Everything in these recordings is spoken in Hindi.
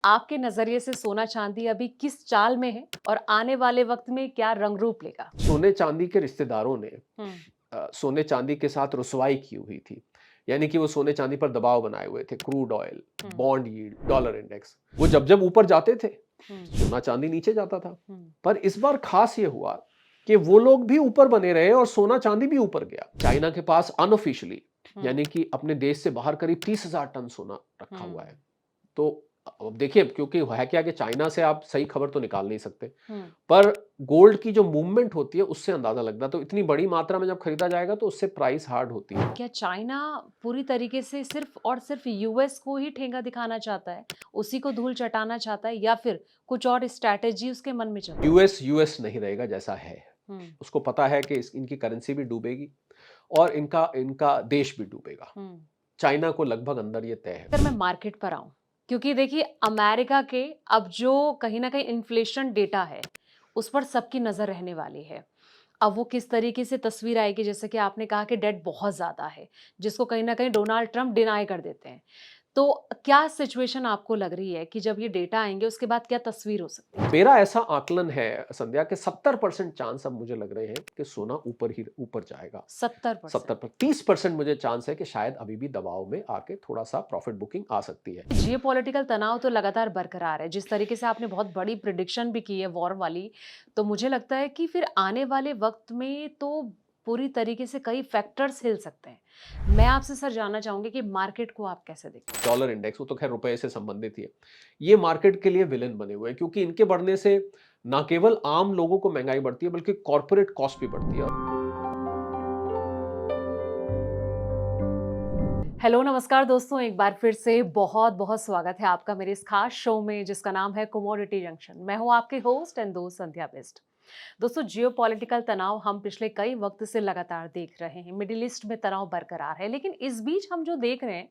आपके नजरिए से सोना चांदी अभी किस चाल में है और आने वाले वक्त में क्या रंग रूप लेगा? सोने चांदी के रिश्तेदारों ने हम्म। सोने चांदी के साथ रुसवाई की हुई थी। यानी कि वो सोने चांदी पर दबाव बनाए हुए थे। क्रूड ऑयल, हम्म। बॉन्ड यील्ड, डॉलर इंडेक्स, वो जब जब ऊपर जाते थे हम्म। सोना चांदी नीचे जाता था। हम्म। पर इस बार खास ये हुआ कि वो लोग भी ऊपर बने रहे और सोना चांदी भी ऊपर गया। चाइना के पास अनऑफिशियली हम्म। यानी कि अपने देश से बाहर करीब 30,000 टन सोना रखा हुआ हम्म। है। तो अब देखिए, क्योंकि है क्या कि चाइना से आप सही खबर तो निकाल नहीं सकते, हम्म। पर गोल्ड की जो मूवमेंट होती है उससे अंदाजा लगता है। तो इतनी बड़ी मात्रा में जब खरीदा जाएगा तो उससे प्राइस हार्ड होती है। क्या चाइना पूरी तरीके से सिर्फ और सिर्फ यूएस को ही ठेंगा दिखाना चाहता है, उसी को धूल चटाना चाहता है, या फिर कुछ और स्ट्रैटेजी उसके मन में चल रही है? यूएस यूएस नहीं रहेगा जैसा है। हम्म। उसको पता है कि इनकी करेंसी भी डूबेगी और इनका इनका देश भी डूबेगा। हम्म। चाइना को लगभग अंदर ये तय है। अगर मैं मार्केट पर आऊं, क्योंकि देखिए अमेरिका के अब जो कहीं ना कहीं इन्फ्लेशन डेटा है उस पर सबकी नजर रहने वाली है। अब वो किस तरीके से तस्वीर आएगी, जैसे कि आपने कहा कि डेट बहुत ज्यादा है, जिसको कहीं ना कहीं डोनाल्ड ट्रंप डिनाई कर देते हैं। तो क्या सिचुएशन आपको लग रही है कि जब ये डेटा आएंगे उसके बाद क्या तस्वीर हो सकती है? मेरा ऐसा आकलन है संध्या के 70% चांस अब मुझे लग रहे हैं कि सोना ऊपर जाएगा। 70%? 70 पर 30% मुझे चांस है कि शायद अभी भी दबाव में आके थोड़ा सा प्रॉफिट बुकिंग आ सकती है। जियोपॉलिटिकल तनाव तो लगातार बरकरार है। जिस तरीके से आपने बहुत बड़ी प्रिडिक्शन भी की है वॉर वाली, तो मुझे लगता है कि फिर आने वाले वक़्त में तो पूरी तरीके से कई फैक्टर्स हिल सकते हैं। मैं आपसे सर जानना चाहूँगी कि मार्केट को आप कैसे देखते हैं? डॉलर इंडेक्स वो तो खैर रुपए से संबंधित ही है। ये मार्केट के लिए विलेन बने हुए हैं क्योंकि इनके बढ़ने से ना केवल आम लोगों को महंगाई बढ़ती है बल्कि कॉर्पोरेट कॉस्ट भी बढ़ती है। हेलो, नमस्कार दोस्तों, एक बार फिर से बहुत-बहुत स्वागत है आपका मेरे इस खास शो में जिसका नाम है कमोडिटी जंक्शन। मैं हूँ आपकी होस्ट एंड दोस्त संध्या बेस्ट। दोस्तों, जियोपॉलिटिकल तनाव हम पिछले कई वक्त से लगातार देख रहे हैं। मिडिल ईस्ट में तनाव बरकरार है, लेकिन इस बीच हम जो देख रहे हैं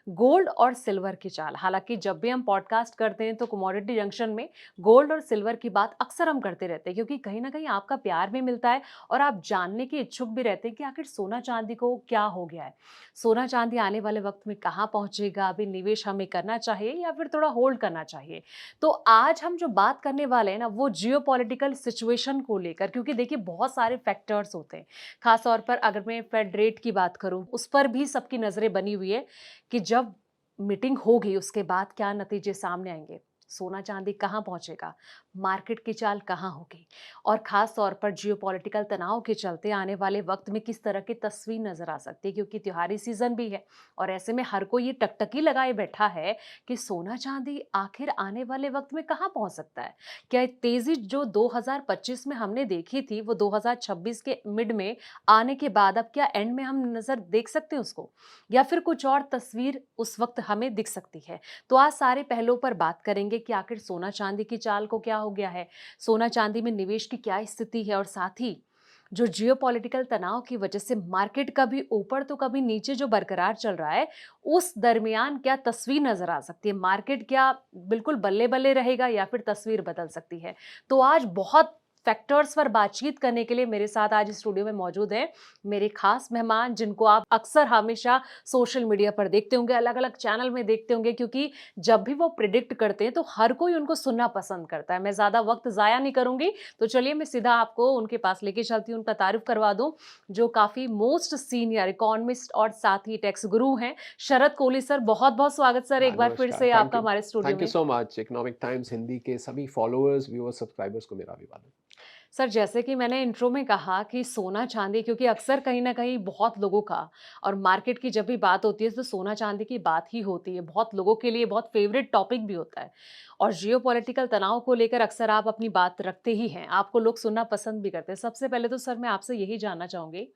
गोल्ड और सिल्वर की चाल। हालांकि जब भी हम पॉडकास्ट करते हैं तो कमोडिटी जंक्शन में गोल्ड और सिल्वर की बात अक्सर हम करते रहते हैं, क्योंकि कहीं ना कहीं आपका प्यार भी मिलता है और आप जानने के इच्छुक भी रहते हैं कि आखिर सोना चांदी को क्या हो गया है। सोना चांदी आने वाले वक्त में कहाँ पहुंचेगा, अभी निवेश हमें करना चाहिए या फिर थोड़ा होल्ड करना चाहिए? तो आज हम जो बात करने वाले हैं ना, वो जियोपॉलिटिकल सिचुएशन को लेकर, क्योंकि देखिए बहुत सारे फैक्टर्स होते हैं। खास तौर पर अगर मैं फेड रेट की बात करूं, उस पर भी सबकी नजरें बनी हुई है कि जब मीटिंग होगी उसके बाद क्या नतीजे सामने आएंगे, सोना चांदी कहाँ पहुंचेगा, मार्केट की चाल कहाँ होगी, और खास तौर पर जियोपॉलिटिकल तनाव के चलते आने वाले वक्त में किस तरह की तस्वीर नजर आ सकती है, क्योंकि त्योहारी सीजन भी है। और ऐसे में हर कोई ये टकटकी लगाए बैठा है कि सोना चांदी आखिर आने वाले वक्त में कहाँ पहुंच सकता है। क्या ये तेजी जो 2025 में हमने देखी थी वो 2026 के मिड में आने के बाद अब क्या एंड में हम नजर देख सकते हैं उसको, या फिर कुछ और तस्वीर उस वक्त हमें दिख सकती है? तो आज सारे पहलुओं पर बात करेंगे कि आखिर सोना चांदी की चाल को क्या हो गया है, सोना चांदी में निवेश की क्या स्थिति है, और साथ ही जो जियोपॉलिटिकल तनाव की वजह से मार्केट कभी ऊपर तो कभी नीचे जो बरकरार चल रहा है, उस दरमियान क्या तस्वीर नजर आ सकती है? मार्केट क्या बिल्कुल बल्ले बल्ले रहेगा या फिर तस्वीर बदल सकती है? तो आज बहुत फैक्टर्स पर बातचीत करने के लिए मेरे साथ आज स्टूडियो में मौजूद है मेरे खास मेहमान, जिनको आप अक्सर हमेशा सोशल मीडिया पर देखते होंगे, अलग अलग चैनल में देखते होंगे, क्योंकि जब भी वो प्रिडिक्ट करते हैं तो हर कोई उनको सुनना पसंद करता है। मैं ज्यादा वक्त जाया नहीं करूंगी, तो चलिए मैं सीधा आपको उनके पास लेके चलती हूँ, उनका तारुफ करवा दूं, जो काफी मोस्ट सीनियर इकोनॉमिस्ट और साथ ही टैक्स गुरु हैं, शरद कोहली सर। बहुत बहुत स्वागत सर एक हाँ, बार फिर नमस्कार। से थैंक आपका यू। हमारे स्टूडियो थैंक यू में। So much. Economic times Hindi के सभी फॉलोअर्स, व्यूअर्स, सब्सक्राइबर्स को मेरा अभिवादन। सर, जैसे कि मैंने इंट्रो में कहा कि सोना चांदी, क्योंकि अक्सर कहीं ना कहीं बहुत लोगों का, और मार्केट की जब भी बात होती है तो सोना चांदी की बात ही होती है, बहुत लोगों के लिए बहुत फेवरेट टॉपिक भी होता है। और जियोपॉलिटिकल तनाव को लेकर अक्सर आप अपनी बात रखते ही हैं, आपको लोग सुनना पसंद भी करते हैं। सबसे पहले तो सर मैं आपसे यही जानना चाहूंगी,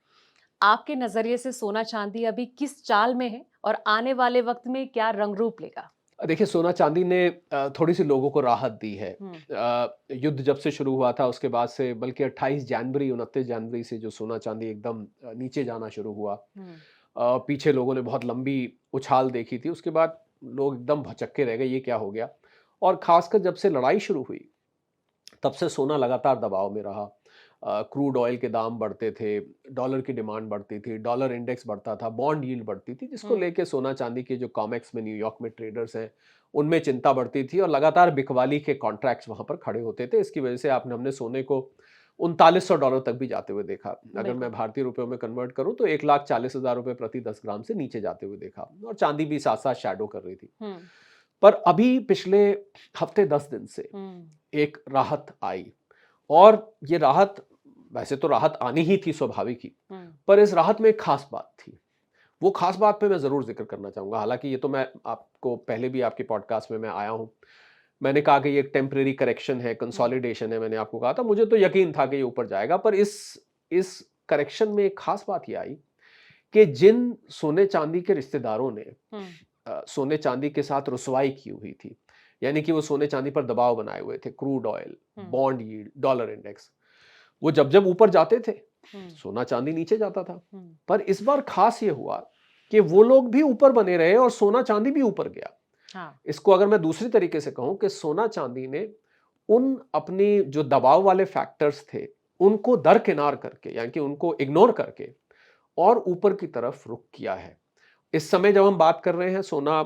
आपके नजरिए से सोना चांदी अभी किस चाल में है और आने वाले वक्त में क्या रंग रूप लेगा? देखिए, सोना चांदी ने थोड़ी-सी लोगों को राहत दी है। हम्म। युद्ध जब से शुरू हुआ था उसके बाद से, बल्कि 28 जनवरी 29 जनवरी से जो सोना चांदी एकदम नीचे जाना शुरू हुआ। हम्म। पीछे लोगों ने बहुत लंबी उछाल देखी थी, उसके बाद लोग एकदम भौचक्के रह गए, ये क्या हो गया? और ख़ासकर जब से लड़ाई शुरू हुई, तब से सोना लगातार दबाव में रहा। क्रूड ऑयल के दाम बढ़ते थे, डॉलर की डिमांड बढ़ती थी, डॉलर इंडेक्स बढ़ता था, बॉन्ड यील्ड बढ़ती थी, जिसको लेके सोना चांदी के जो कॉमेक्स में न्यूयॉर्क में ट्रेडर्स हैं, उनमें चिंता बढ़ती थी और लगातार बिकवाली के कॉन्ट्रैक्ट्स वहां पर खड़े होते थे। इसकी वजह से हमने सोने को $3900 तक भी जाते हुए देखा। अगर मैं बिल्कुल। भारतीय रुपयों में कन्वर्ट करूं तो 1,40,000 रुपए प्रति 10 ग्राम से नीचे जाते हुए देखा, और चांदी भी साथ साथ शैडो कर रही थी। हुँ, पर अभी पिछले हफ्ते 10 दिन से हुँ, एक राहत आई, और ये राहत, वैसे तो राहत आनी ही थी, स्वाभाविक ही, हुँ, पर इस राहत में एक खास बात थी। वो खास बात पे मैं ज़रूर ज़िक्र करना चाहूँगा। हालाँकि ये तो मैं आपको पहले भी आपके पॉडकास्ट में मैं आया हूँ। मैंने कहा कि ये एक टेम्परेरी करेक्शन है, हुँ, कंसोलिडेशन है, मैंने आपको कहा था। मुझे तो यकीन था कि ये ऊपर जाएगा, पर इस करेक्शन में एक खास बात ये आई कि जिन सोने-चांदी के रिश्तेदारों ने हुँ, सोने-चांदी के साथ रुसवाई की हुई थी, यानी कि वो सोने-चांदी पर दबाव बनाए हुए थे, क्रूड ऑयल, हुँ, बॉन्ड यील्ड, डॉलर इंडेक्स, वो जब-जब ऊपर जाते थे, हुँ, सोना-चांदी नीचे जाता था। हुँ, पर इस बार खास ये हुआ कि वो लोग भी ऊपर बने रहे और सोना-चांदी भी ऊपर गया। हाँ, इसको अगर मैं दूसरी तरीके से कहूँ कि सोना-चांदी ने उन अपनी जो दबाव वाले फैक्टर्स थे, उनको दरकिनार करके, यानी कि उनको इग्नोर करके और ऊपर की तरफ रुख किया है। इस समय जब हम बात कर रहे हैं, सोना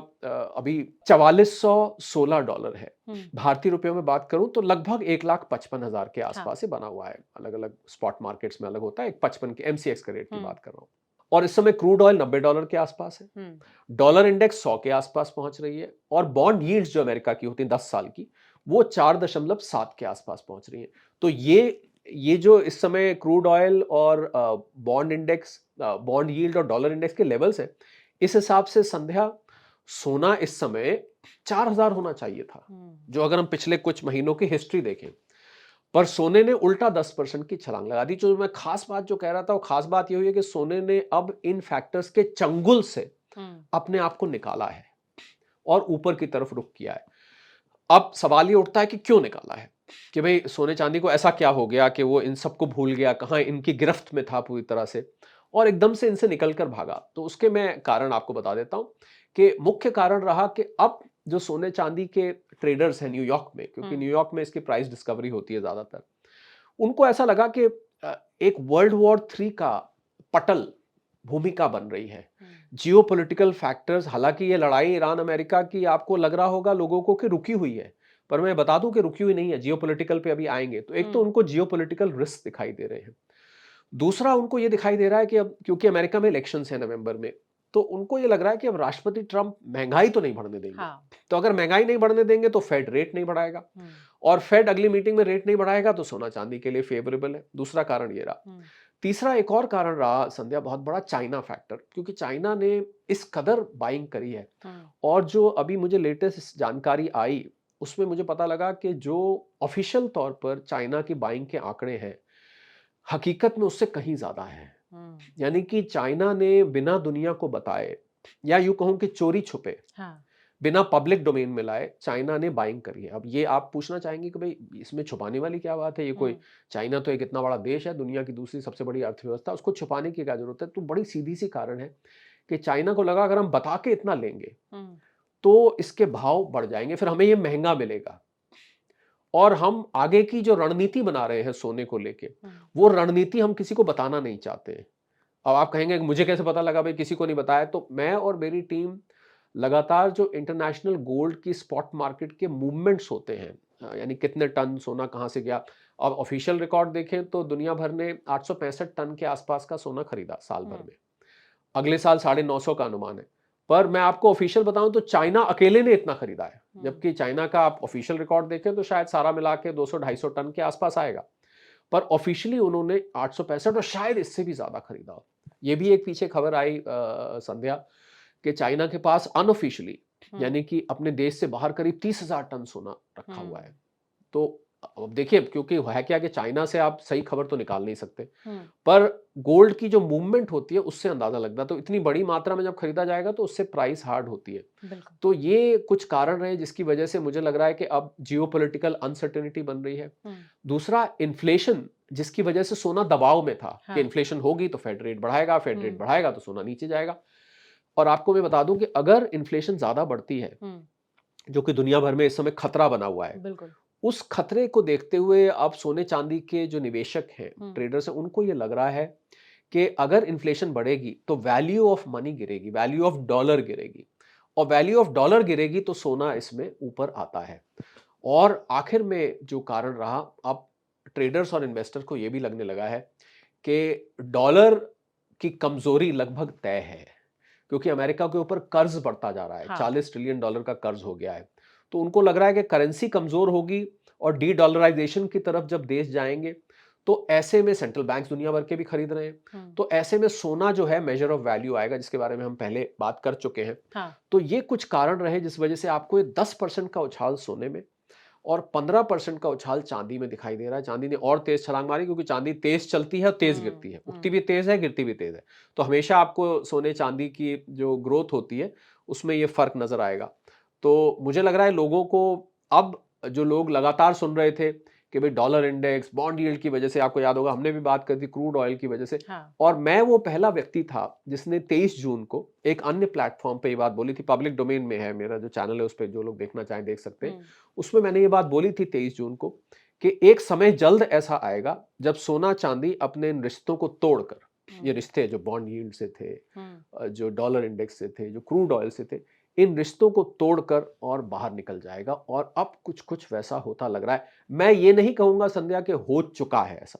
अभी $4416 है। हुँ, भारतीय रुपयों में बात करूं तो लगभग 1,55,000 के हाँ, आसपास ही बना हुआ है। अलग-अलग स्पॉट मार्केट्स में अलग होता है। एक 55 के एमसीएक्स के रेट की हुँ, बात कर रहा हूं। और इस समय क्रूड ऑयल $90 के आसपास है। हुँ, डॉलर इंडेक्स 100 के आसपास पहुंच रही है, और बॉन्ड यील्ड्स जो अमेरिका की होती है 10 साल की, वो 4.7 के आसपास पहुंच रही है। तो ये जो इस समय क्रूड ऑयल और बॉन्ड इंडेक्स, बॉन्ड यील्ड और डॉलर इंडेक्स के लेवल्स हैं, इस हिसाब से संध्या, सोना इस समय 4,000 होना चाहिए था, हुँ, जो अगर हम पिछले कुछ महीनों की हिस्ट्री देखें। पर सोने ने उल्टा 10% की छलांग लगा दी। जो मैं खास बात जो कह रहा था, वो खास बात ये हुई है कि सोने ने अब इन फैक्टर्स के चंगुल से हुँ, अपने आप को निकाला है और ऊपर की तरफ रुख किया है। अब सवाल ये उठता है कि क्यों निकाला है? कि भई सोने चांदी को ऐसा क्या हो गया कि वो इन सबको भूल गया, कहाँ इनकी गिरफ्त में था पूरी तरह से, और एकदम से इनसे निकल कर भागा। तो उसके मैं कारण आपको बता देता हूँ कि मुख्य कारण रहा कि अब जो सोने चांदी के ट्रेडर्स हैं न्यूयॉर्क में, क्योंकि हुँ, न्यूयॉर्क में इसकी प्राइस डिस्कवरी होती है ज़्यादातर, उनको ऐसा लगा कि एक वर्ल्ड वॉर 3 का पटल भूमिका बन रही है। हुँ, जियोपॉलिटिकल फैक्टर्स, हालांकि ये लड़ाई ईरान अमेरिका की आपको लग रहा होगा लोगों को कि रुकी हुई है, पर मैं बता दूं कि रुकी हुई नहीं है। जियोपॉलिटिकल पे अभी आएंगे। तो एक तो हुँ, उनको जियोपॉलिटिकल रिस्क दिखाई दे रहे हैं, दूसरा उनको ये दिखाई दे रहा है कि अब क्योंकि अमेरिका में इलेक्शंस है नवंबर में, तो उनको ये लग रहा है कि अब राष्ट्रपति ट्रंप महंगाई तो नहीं बढ़ने देंगे। हाँ, तो अगर महंगाई नहीं बढ़ने देंगे तो फेड रेट नहीं बढ़ाएगा, हुँ, और फेड अगली मीटिंग में रेट नहीं बढ़ाएगा तो सोना चांदी के लिए फेवरेबल है। दूसरा कारण ये रहा। हुँ, तीसरा एक और कारण रहा संध्या, बहुत बड़ा, चाइना फैक्टर, क्योंकि चाइना ने इस कदर बाइंग करी है। हुँ, और जो अभी मुझे लेटेस्ट जानकारी आई, उसमें मुझे पता लगा कि जो ऑफिशियल तौर पर चाइना की बाइंग के आंकड़े हैं, हकीकत में उससे कहीं ज्यादा है। हुँ, यानी कि चाइना ने बिना दुनिया को बताए, या यूं कहूं कि चोरी छुपे, हाँ, बिना पब्लिक डोमेन में लाए, चाइना ने बाइंग करी है। अब ये आप पूछना चाहेंगे कि भाई इसमें छुपाने वाली क्या बात है, ये कोई, हुँ, चाइना तो एक इतना बड़ा देश है, दुनिया की दूसरी सबसे बड़ी अर्थव्यवस्था, उसको छुपाने की क्या जरूरत है? तो बड़ी सीधी सी कारण है कि चाइना को लगा अगर हम बता के इतना लेंगे हुँ, तो इसके भाव बढ़ जाएंगे, फिर हमें ये महंगा मिलेगा, और हम आगे की जो रणनीति बना रहे हैं सोने को लेके, हुँ, वो रणनीति हम किसी को बताना नहीं चाहते हैं। अब आप कहेंगे कि मुझे कैसे पता लगा, भाई किसी को नहीं बताया? तो मैं और मेरी टीम लगातार जो इंटरनेशनल गोल्ड की स्पॉट मार्केट के मूवमेंट्स होते हैं, यानी कितने टन सोना कहाँ से गया, अब ऑफिशियल रिकॉर्ड देखें तो दुनिया भर ने 865 टन के आसपास का सोना खरीदा साल भर हुँ, में। अगले साल 950 का अनुमान है। पर मैं आपको ऑफिशियल बताऊं तो चाइना अकेले ने इतना खरीदा है, हुँ, जबकि चाइना का आप ऑफिशियल रिकॉर्ड देखें तो शायद सारा मिला के 200-250 टन के आसपास आएगा। पर ऑफिशियली उन्होंने 865 और शायद इससे भी ज्यादा खरीदा हो। ये भी एक पीछे खबर आई संध्या, कि चाइना के पास अनऑफिशियली, हुँ, यानी कि अपने देश से बाहर करीब 30,000 टन सोना रखा हुआ है। हुँ, तो अब देखिए, क्योंकि है क्या कि चाइना से आप सही खबर तो निकाल नहीं सकते, हुँ, पर गोल्ड की जो मूवमेंट होती है उससे अंदाजा लगता है। तो इतनी बड़ी मात्रा में जब खरीदा जाएगा तो उससे प्राइस हार्ड होती है। बिल्कुल, तो ये कुछ कारण रहे जिसकी वजह से मुझे लग रहा है कि अब जियोपॉलिटिकल अनसर्टेनिटी बन रही है। हुँ, दूसरा, इन्फ्लेशन, जिसकी वजह से सोना दबाव में था कि हाँ, इन्फ्लेशन होगी तो फेड रेट बढ़ाएगा, फेड रेट हुँ, बढ़ाएगा तो सोना नीचे जाएगा। और आपको मैं बता दूं कि अगर इन्फ्लेशन ज्यादा बढ़ती है, हुँ, जो कि दुनिया भर में इस समय खतरा बना हुआ है, बिल्कुल, उस खतरे को देखते हुए अब सोने चांदी के जो निवेशक हैं, हम्म। ट्रेडर्स हैं, उनको ये लग रहा है कि अगर इन्फ्लेशन बढ़ेगी तो वैल्यू ऑफ मनी गिरेगी, वैल्यू ऑफ डॉलर गिरेगी, और वैल्यू ऑफ डॉलर गिरेगी तो सोना इसमें ऊपर आता है। और आखिर में जो कारण रहा, अब ट्रेडर्स और इन्वेस्टर को ये भी लगने लगा है कि डॉलर की कमजोरी लगभग तय है, क्योंकि अमेरिका के ऊपर कर्ज बढ़ता जा रहा है, हाँ। 40 ट्रिलियन डॉलर का कर्ज हो गया है। तो उनको लग रहा है कि करेंसी कमजोर होगी और डी डॉलराइजेशन की तरफ जब देश जाएंगे, तो ऐसे में सेंट्रल बैंक्स दुनिया भर के भी खरीद रहे हैं, हम्म। तो ऐसे में सोना जो है मेजर ऑफ वैल्यू आएगा, जिसके बारे में हम पहले बात कर चुके हैं। हाँ। तो ये कुछ कारण रहे जिस वजह से आपको ये 10% का उछाल सोने में और 15% का उछाल चांदी में दिखाई दे रहा है। चांदी ने और तेज छलांग मारी, क्योंकि चांदी तेज चलती है और तेज गिरती है, उठती भी तेज है, गिरती भी तेज है। तो हमेशा आपको सोने चांदी की जो ग्रोथ होती है उसमें ये फर्क नजर आएगा। तो मुझे लग रहा है लोगों को अब, जो लोग लगातार सुन रहे थे कि भाई डॉलर इंडेक्स, बॉन्ड यील्ड की वजह से, आपको याद होगा हमने भी बात करी थी क्रूड ऑयल की वजह से, हाँ। और मैं वो पहला व्यक्ति था जिसने 23 जून को एक अन्य प्लेटफॉर्म पे ये बात बोली थी। पब्लिक डोमेन में है, मेरा जो चैनल है उस पर जो लोग देखना चाहें देख सकते हैं। उसमें मैंने ये बात बोली थी 23 जून को कि एक समय जल्द ऐसा आएगा जब सोना चांदी अपने इन रिश्तों को तोड़कर, ये रिश्ते जो बॉन्ड यील्ड से थे, जो डॉलर इंडेक्स से थे, जो क्रूड ऑयल से थे, इन रिश्तों को तोड़कर और बाहर निकल जाएगा। और अब कुछ कुछ वैसा होता लग रहा है। मैं ये नहीं कहूंगा संध्या कि हो चुका है ऐसा,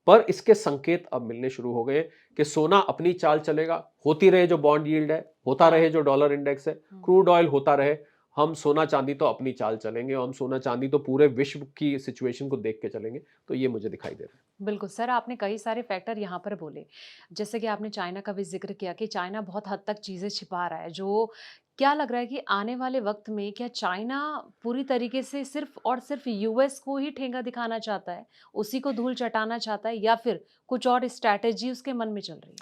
पर इसके संकेत अब मिलने शुरू हो गए कि सोना अपनी चाल चलेगा, होती रहे जो बॉन्ड यील्ड है, होता रहे जो डॉलर इंडेक्स है, क्रूड ऑयल होता रहे, हम सोना चांदी तो अपनी चाल चलेंगे, और हम सोना चांदी तो पूरे विश्व की सिचुएशन को देख के चलेंगे। तो ये मुझे दिखाई दे रहा है। बिल्कुल सर, आपने कई सारे फैक्टर यहाँ पर बोले। जैसे कि आपने चाइना का भी ज़िक्र किया कि चाइना बहुत हद तक चीज़ें छिपा रहा है, जो क्या लग रहा है कि आने वाले वक़्त में क्या चाइना पूरी तरीके से सिर्फ़ और सिर्फ़ यूएस को ही ठेंगा दिखाना चाहता है? उसी को धूल चटाना चाहता है, या फिर कुछ और स्ट्रैटेजी उसके मन में चल रही है?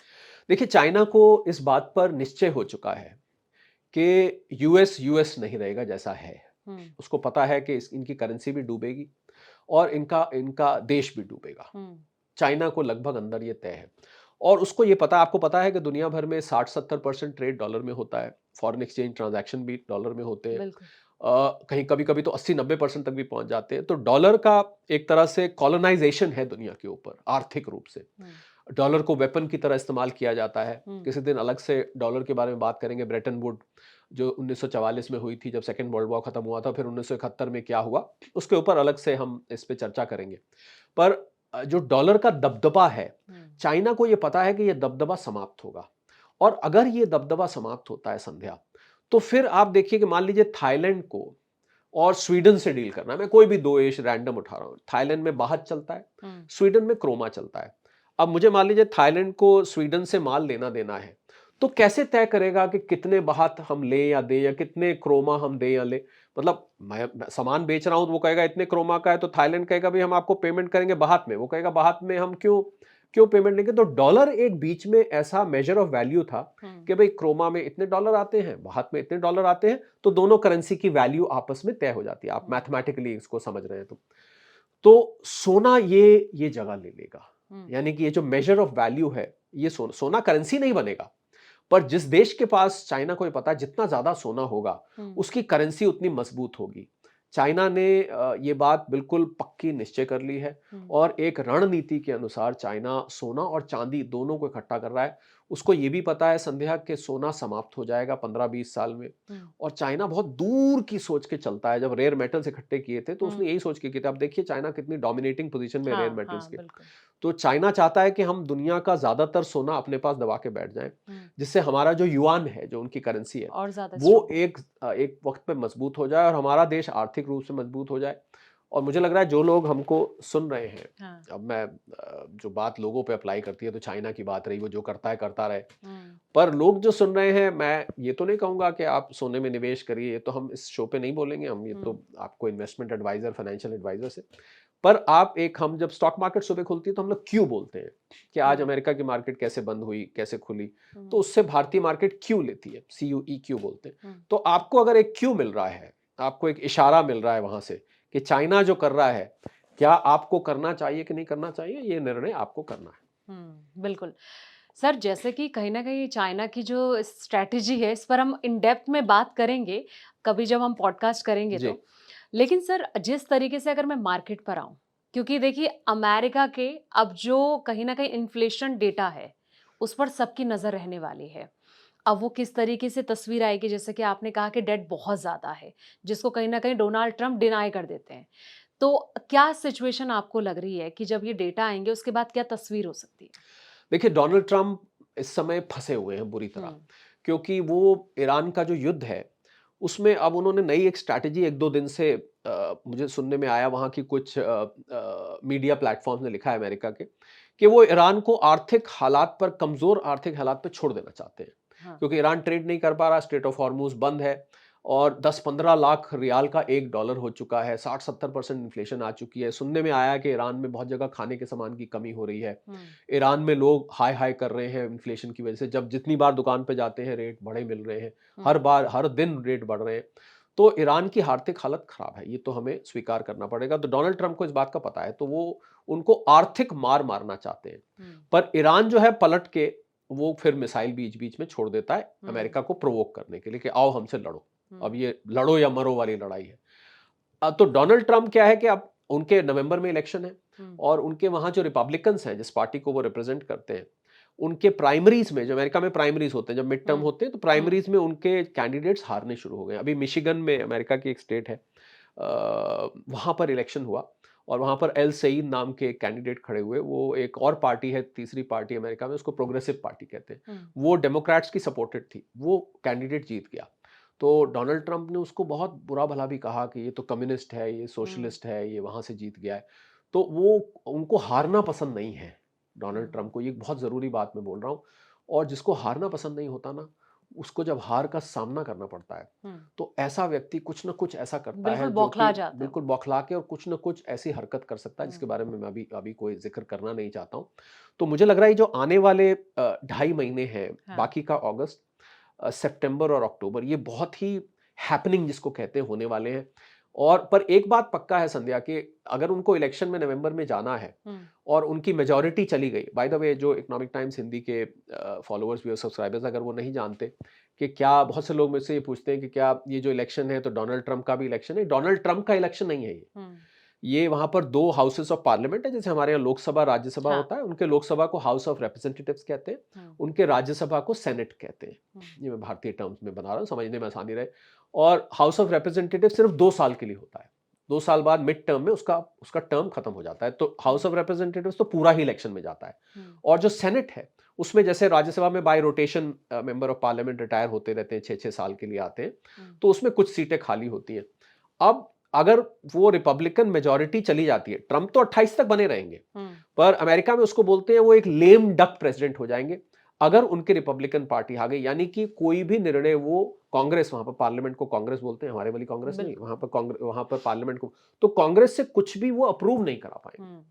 देखिए, चाइना को इस बात पर निश्चय हो चुका है कि यूएस यूएस नहीं रहेगा जैसा है। उसको पता है कि इनकी करेंसी भी डूबेगी और इनका इनका देश भी डूबेगा। चाइना को लगभग अंदर ये तय है, और उसको ये पता, आपको पता है कि दुनिया भर में 60-70% ट्रेड डॉलर में होता है, फॉरेन एक्सचेंज ट्रांजैक्शन भी डॉलर में होते हैं। कहीं कभी कभी तो 80-90% तक भी पहुंच जाते हैं। तो डॉलर का एक तरह से कॉलोनाइजेशन है दुनिया के ऊपर आर्थिक रूप से। डॉलर को वेपन की तरह इस्तेमाल किया जाता है। किसी दिन अलग से डॉलर के बारे में बात करेंगे, ब्रेटन वुड जो 1944 में हुई थी जब सेकेंड वर्ल्ड वॉर खत्म हुआ था, फिर 1971 में क्या हुआ, उसके ऊपर अलग से हम इस पे चर्चा करेंगे। पर जो डॉलर का दबदबा है, चाइना को ये पता है कि ये दबदबा समाप्त होगा, और अगर ये दबदबा समाप्त होता है संध्या, तो फिर आप देखिए कि मान लीजिए थाईलैंड को और स्वीडन से डील करना है, मैं कोई भी दो देश रैंडम उठा रहा हूं, थाईलैंड में बाहत चलता है, स्वीडन में क्रोमा चलता है। अब मुझे मान लीजिए थाईलैंड को स्वीडन से माल लेना देना है, तो कैसे तय करेगा कि कितने बाहत हम ले या दे, या कितने क्रोमा हम दे या ले? मतलब मैं सामान बेच रहा हूं तो वो कहेगा इतने क्रोमा का है, तो थाईलैंड कहेगा भाई हम आपको पेमेंट करेंगे बाहत में, वो कहेगा बाहत में हम क्यों क्यों पेमेंट लेंगे? तो डॉलर एक बीच में ऐसा मेजर ऑफ वैल्यू था कि भाई क्रोमा में इतने डॉलर आते हैं, बाहत में इतने डॉलर आते हैं, तो दोनों करेंसी की वैल्यू आपस में तय हो जाती है। आप मैथमेटिकली इसको समझ रहे हैं तो सोना ये जगह ले लेगा। यानी कि ये जो मेजर ऑफ वैल्यू है, ये सोना करेंसी नहीं बनेगा, पर जिस देश के पास, चाइना को ये पता है जितना ज्यादा सोना होगा उसकी करेंसी उतनी मजबूत होगी। चाइना ने ये बात बिल्कुल पक्की निश्चय कर ली है, और एक रणनीति के अनुसार चाइना सोना और चांदी दोनों को इकट्ठा कर रहा है। उसको ये भी पता है संध्या कि सोना समाप्त हो जाएगा 15-20 साल में, और चाइना बहुत दूर की सोच के चलता है। जब रेयर मेटल्स इकट्ठे किए थे तो उसने यही सोच के किए थे। अब देखिए चाइना कितनी डोमिनेटिंग पोजीशन में रेयर मेटल्स के। तो चाइना चाहता है कि हम दुनिया का ज्यादातर सोना अपने पास दबा के बैठ जाएं, जिससे हमारा जो युआन है, जो उनकी करेंसी है, और वो एक वक्त पे मजबूत हो जाए और हमारा देश आर्थिक रूप से मजबूत हो जाए। और मुझे लग रहा है जो लोग हमको सुन रहे हैं, अब मैं जो बात लोगों पे अप्लाई करती है तो चाइना की बात रही, वो जो करता है करता रहे, पर लोग जो सुन रहे हैं, मैं ये तो नहीं कहूंगा कि आप सोने में निवेश करिए, ये तो हम इस शो पे नहीं बोलेंगे, हम ये तो आपको इन्वेस्टमेंट एडवाइजर, फाइनेंशियल एडवाइजर से। पर हम जब स्टॉक मार्केट सुबह खुलती है तो हम लोग क्यों बोलते हैं कि आज अमेरिका की मार्केट कैसे बंद हुई, कैसे खुली, तो उससे भारतीय मार्केट क्यों लेती है, CUE क्यों बोलते हैं। तो आपको अगर एक क्यों मिल रहा है, आपको एक इशारा मिल रहा है वहां से कि चाइना जो कर रहा है, क्या आपको करना चाहिए कि नहीं करना चाहिए, ये निर्णय आपको करना है। बिल्कुल सर, जैसे कि कहीं ना कहीं चाइना की जो स्ट्रैटेजी है, इस पर हम इन डेप्थ में बात करेंगे कभी जब हम पॉडकास्ट करेंगे। लेकिन सर जिस तरीके से अगर मैं मार्केट पर आऊं, क्योंकि देखिए अमेरिका के अब जो कहीं ना कहीं इन्फ्लेशन डेटा है उस पर सबकी नजर रहने वाली है। अब वो किस तरीके से तस्वीर आएगी, जैसे कि आपने कहा कि डेट बहुत ज्यादा है जिसको कहीं ना कहीं डोनाल्ड ट्रंप डिनाई कर देते हैं। तो क्या सिचुएशन आपको लग रही है कि जब ये डेटा आएंगे उसके बाद क्या तस्वीर हो सकती है? देखिए, डोनाल्ड ट्रंप इस समय फंसे हुए हैं बुरी तरह, हम्म। क्योंकि वो ईरान का जो युद्ध है, उसमें अब उन्होंने नई एक स्ट्रैटेजी 1-2 दिन से मुझे सुनने में आया वहाँ की कुछ मीडिया प्लेटफ़ॉर्म्स ने लिखा है अमेरिका के, कि वो ईरान को आर्थिक हालात पर कमज़ोर आर्थिक हालात पे छोड़ देना चाहते हैं। हाँ। क्योंकि ईरान ट्रेड नहीं कर पा रहा, स्ट्रेट ऑफ हॉर्मुज़ बंद है और 10-15 लाख रियाल का 1 डॉलर हो चुका है, 60-70% इन्फ्लेशन आ चुकी है। सुनने में आया है कि ईरान में बहुत जगह खाने के सामान की कमी हो रही है। हम्म। ईरान में लोग हाय-हाय कर रहे हैं इन्फ्लेशन की वजह से, जब जितनी बार दुकान पे जाते हैं रेट बढ़े मिल रहे हैं। हर हम्म। बार, हर दिन रेट बढ़ रहे हैं। तो ईरान की आर्थिक हालत खराब है, ये तो हमें स्वीकार करना पड़ेगा। तो डोनाल्ड ट्रंप को इस बात का पता है, तो वो उनको आर्थिक मार मारना चाहते हैं। हम्म। पर ईरान जो है पलट के वो फिर मिसाइल बीच-बीच में छोड़ देता है हम्म। अमेरिका को प्रोवोक करने के लिए कि आओ हमसे लड़ो। अब हम्म। ये लड़ो या मरो वाली लड़ाई है। तो डोनाल्ड ट्रंप क्या है कि अब उनके नवंबर में इलेक्शन है हम्म। और उनके वहां जो रिपब्लिकन्स हैं जिस पार्टी को वो रिप्रेजेंट करते हैं, उनके प्राइमरीज में, जो अमेरिका में प्राइमरीज होते हैं, जब मिड टर्म हम्म। होते हैं तो हम्म। प्राइमरीज में उनके कैंडिडेट्स हारने शुरू हो गए। अभी मिशिगन में, अमेरिका की एक स्टेट है, वहां पर इलेक्शन हुआ और वहां पर एल सईद नाम के कैंडिडेट खड़े हुए। वो एक और पार्टी है, तीसरी पार्टी अमेरिका में, उसको प्रोग्रेसिव पार्टी कहते हैं। हम्म। वो डेमोक्रेट्स की सपोर्टेड थी, वो कैंडिडेट जीत गया। तो डोनाल्ड ट्रंप ने उसको बहुत बुरा भला भी कहा कि ये तो कम्युनिस्ट है, ये हम्म। सोशलिस्ट है, ये वहां से जीत गया है। तो वो, उनको हारना पसंद नहीं है डोनाल्ड हम्म। ट्रंप को, ये एक बहुत जरूरी बात मैं बोल रहा हूँ। और जिसको हारना पसंद नहीं होता ना, उसको जब हार का सामना करना पड़ता है, हम्म। तो ऐसा व्यक्ति कुछ ना कुछ ऐसा करता बिल्कुल है जो कि बौखला जाता है बिल्कुल वो। बौखला के और कुछ ना कुछ ऐसी हरकत कर सकता है जिसके हम्म। बारे में मैं अभी अभी कोई जिक्र करना नहीं चाहता हूँ। तो मुझे लग रहा है ये जो आने वाले 2.5 महीने हैं, हाँ। बाकी का अगस्त, सितंबर और अक्टूबर, ये बहुत ही हैपनिंग जिसको कहते हैं होने वाले हैं। और पर एक बात पक्का है संध्या, कि अगर उनको इलेक्शन में नवंबर में जाना है हम्म। और उनकी मेजॉरिटी चली गई, बाय द वे जो इकोनॉमिक टाइम्स हिंदी के फॉलोअर्स भी और सब्सक्राइबर्स अगर वो नहीं जानते कि क्या, बहुत से लोग मुझसे ये पूछते हैं कि क्या ये जो इलेक्शन है तो डोनाल्ड ट्रंप का भी इलेक्शन है। डोनाल्ड ट्रंप का इलेक्शन नहीं है ये। हम्म। ये वहाँ पर 2 हाउसेस ऑफ पार्लियामेंट है, जैसे हमारे यहाँ लोकसभा, राज्यसभा हाँ। होता है। उनके लोकसभा को हाउस ऑफ रिप्रेजेंटेटिव्स कहते हैं, हम्म। उनके राज्यसभा को सेनेट कहते हैं। हम्म। ये मैं भारतीय टर्म्स में बना रहा हूँ, समझने में आसानी रहे। और हाउस ऑफ रिप्रेजेंटेटिव सिर्फ 2 साल के लिए होता है। 2 साल बाद मिड टर्म में उसका उसका टर्म खत्म हो जाता है। तो हाउस हम्म। ऑफ रिप्रेजेंटेटिव्स तो पूरा ही इलेक्शन में जाता है। हम्म। और जो सेनेट है, उसमें जैसे राज्यसभा में bye rotation member of parliament retire होते रहते हैं, 6-6 साल के लिए आते हैं, हम्म। तो उसमें कुछ सीटें खाली होती हैं। अब अगर वो रिपब्लिकन मेजॉरिटी चली जाती है, ट्रंप तो 28 तक बने रहेंगे, हम्म। पर अमेरिका में उसको बोलते हैं वो एक लेम डक प्रेसिडेंट हो जाएंगे। अगर उनकी रिपब्लिकन पार्टी आ गई, यानी कि कोई भी निर्णय वो, कांग्रेस, वहां पर पार्लियामेंट को कांग्रेस बोलते हैं, हमारे वाली कांग्रेस नहीं, बिल्कुल। वहां पर पार्लियामेंट को, तो कांग्रेस से कुछ भी वो अप्रूव नहीं करा पाएंगे। हम्म।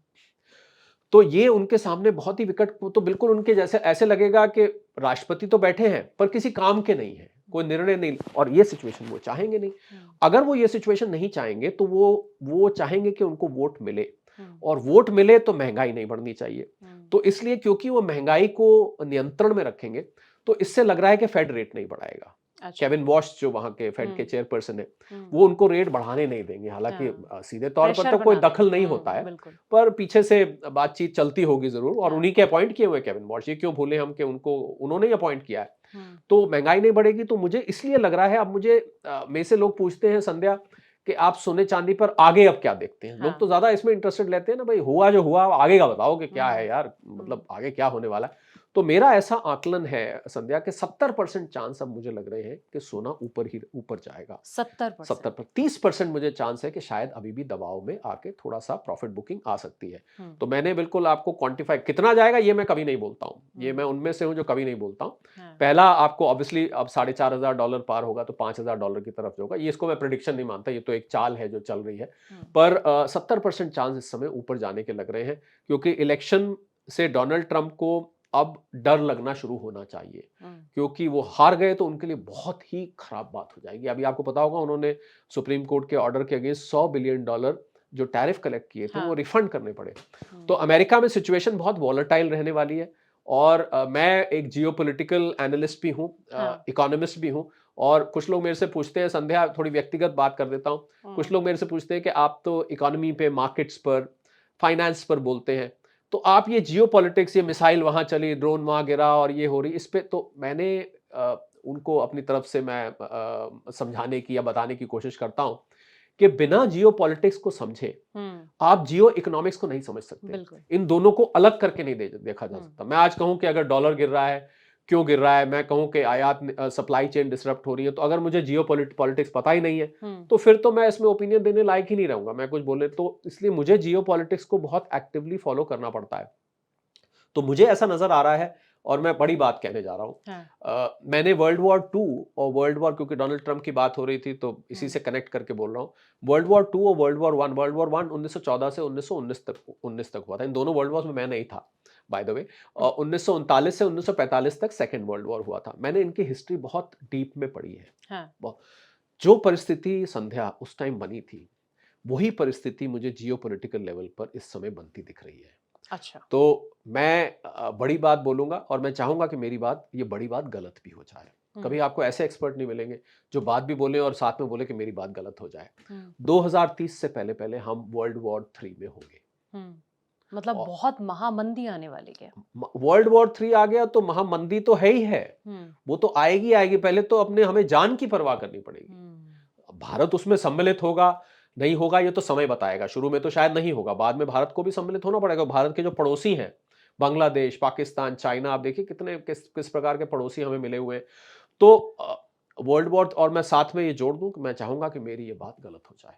तो ये उनके सामने बहुत ही विकट, तो बिल्कुल उनके जैसे ऐसे लगेगा कि राष्ट्रपति तो बैठे हैं पर किसी काम के नहीं है, कोई निर्णय नहीं, और ये सिचुएशन वो चाहेंगे नहीं। हम्म। अगर वो ये सिचुएशन नहीं चाहेंगे तो वो चाहेंगे कि उनको वोट मिले, हम्म। और वोट मिले तो महंगाई नहीं बढ़नी चाहिए। हम्म। तो इसलिए, क्योंकि वो महंगाई को नियंत्रण में रखेंगे, तो इससे लग रहा है कि फेड रेट नहीं बढ़ाएगा। अच्छा। केविन वॉश जो वहां के फेड के हम्म। चेयरपर्सन है, हम्म। वो उनको रेट बढ़ाने नहीं देंगे। हालांकि हाँ। सीधे तौर पर प्रेशर तो कोई बनाते हैं। दखल नहीं होता है, बिल्कुल। पर पीछे से बातचीत चलती होगी जरूर, और हाँ। उन्हीं के अपॉइंट किए हुए केविन वॉश, ये क्यों भूले हम कि उनको, उन्होंने ही अपॉइंट किया है। हम्म। तो महंगाई नहीं बढ़ेगी, तो मुझे इसलिए लग रहा है, अब मुझे में से लोग पूछते हैं संध्या कि आप सोने चांदी पर आगे अब क्या देखते हैं। लोग तो हाँ। ज्यादा इसमें इंटरेस्टेड लेते हैं ना, भाई हुआ जो हुआ, आगे का बताओ कि क्या हम्म। है यार, हम्म। मतलब आगे क्या होने वाला है। तो मेरा ऐसा आकलन है संध्या के 70% चांस अब मुझे लग रहे हैं कि सोना ऊपर जाएगा। 70 70%। पर 30% मुझे चांस है कि शायद अभी भी दबाव में आके थोड़ा सा प्रॉफिट बुकिंग आ सकती है। हम्म। तो मैंने बिल्कुल आपको क्वांटिफाई कितना जाएगा ये मैं कभी नहीं बोलता हूँ, ये मैं हम्म। उनमें से हूँ जो कभी नहीं बोलता हूँ। हाँ। पहला आपको ऑब्वियसली अब $4,500 पार होगा तो $5,000 की तरफ होगा, ये इसको मैं प्रिडिक्शन नहीं मानता, ये तो एक चाल है जो चल रही है। हम्म। पर 70% चांस इस समय ऊपर जाने के लग रहे हैं, क्योंकि इलेक्शन से डोनाल्ड ट्रंप को अब डर लगना शुरू होना चाहिए। हम्म। क्योंकि वो हार गए तो उनके लिए बहुत ही खराब बात हो जाएगी। अभी आपको पता होगा उन्होंने सुप्रीम कोर्ट के ऑर्डर के अगेंस्ट $100 बिलियन जो टैरिफ कलेक्ट किए थे वो हाँ। रिफंड करने पड़े। तो हम्म। अमेरिका में सिचुएशन बहुत वॉलेटाइल रहने वाली है। और मैं एक जियोपॉलिटिकल एनालिस्ट भी हूँ, हाँ। इकोनॉमिस्ट भी हूँ, और कुछ लोग मेरे से पूछते हैं, संध्या थोड़ी व्यक्तिगत बात कर देता हूँ, कुछ हम्म। लोग मेरे से पूछते हैं कि आप तो इकोनॉमी पे, मार्केट्स पर, फाइनेंस पर बोलते हैं, तो आप ये जियो पॉलिटिक्स, ये मिसाइल वहां चली, ड्रोन वहां गिरा और ये हो रही, इस पे तो मैंने उनको अपनी तरफ से मैं समझाने की या बताने की कोशिश करता हूं कि बिना जियो पॉलिटिक्स को समझे हम्म। आप जियो इकोनॉमिक्स को नहीं समझ सकते। बिल्कुल। इन दोनों को अलग करके नहीं देखा जा हम्म। सकता। मैं आज कहूं कि अगर डॉलर गिर रहा है, क्यों गिर रहा है, मैं कहूं कि आयात सप्लाई चेन डिसरप्ट हो रही है, तो अगर मुझे जियो पॉलिटिक्स पता ही नहीं है हम्म। तो फिर तो मैं इसमें ओपिनियन देने लायक ही नहीं रहूंगा, मैं कुछ बोले तो। इसलिए मुझे जियो पॉलिटिक्स को बहुत एक्टिवली फॉलो करना पड़ता है। तो मुझे ऐसा नजर आ रहा है, और मैं बड़ी बात कहने जा रहा हूं। हाँ। मैंने वर्ल्ड वॉर टू और वर्ल्ड वॉर, क्योंकि डोनाल्ड ट्रंप की बात हो रही थी तो इसी हम्म। से कनेक्ट करके बोल रहा हूं। वर्ल्ड वॉर टू और वर्ल्ड वॉर वन 1914 से 1919 तक हुआ था। इन दोनों वर्ल्ड वॉर में मैं नहीं था, बाय द वे। 1939 से 1945 तक सेकेंड वर्ल्ड वॉर हुआ था। मैंने इनकी हिस्ट्री बहुत डीप में पढ़ी है। हाँ। जो परिस्थिति, संध्या, उस टाइम बनी थी, वही परिस्थिति मुझे जियो पॉलिटिकल लेवल पर इस समय बनती दिख रही है। अच्छा। तो मैं बड़ी बात बोलूंगा, और मैं चाहूंगा कि मेरी बात, ये बड़ी बात गलत भी हो जाए। कभी आपको ऐसे एक्सपर्ट नहीं मिलेंगे जो बात भी बोले और साथ में बोले कि मेरी बात गलत हो जाए। हम्म। 2030 से पहले पहले हम वर्ल्ड वॉर 3 में होंगे। मतलब और बहुत महामंदी आने वाली है। वर्ल्ड वॉर 3 आ गया तो महामंदी तो है ही है। हम्म। वो तो आएगी आएगी। पहले तो अपने हमें जान की परवाह करनी पड़ेगी। भारत उसमें सम्मिलित होगा नहीं होगा ये तो समय बताएगा। शुरू में तो शायद नहीं होगा, बाद में भारत को भी सम्मिलित होना पड़ेगा। भारत के जो पड़ोसी हैं, बांग्लादेश, पाकिस्तान, चाइना, आप देखिए कितने किस प्रकार के पड़ोसी हमें मिले हुए हैं। तो वर्ल्ड वॉर, और मैं साथ में ये जोड़ दूं कि मैं चाहूंगा कि मेरी ये बात गलत हो जाए।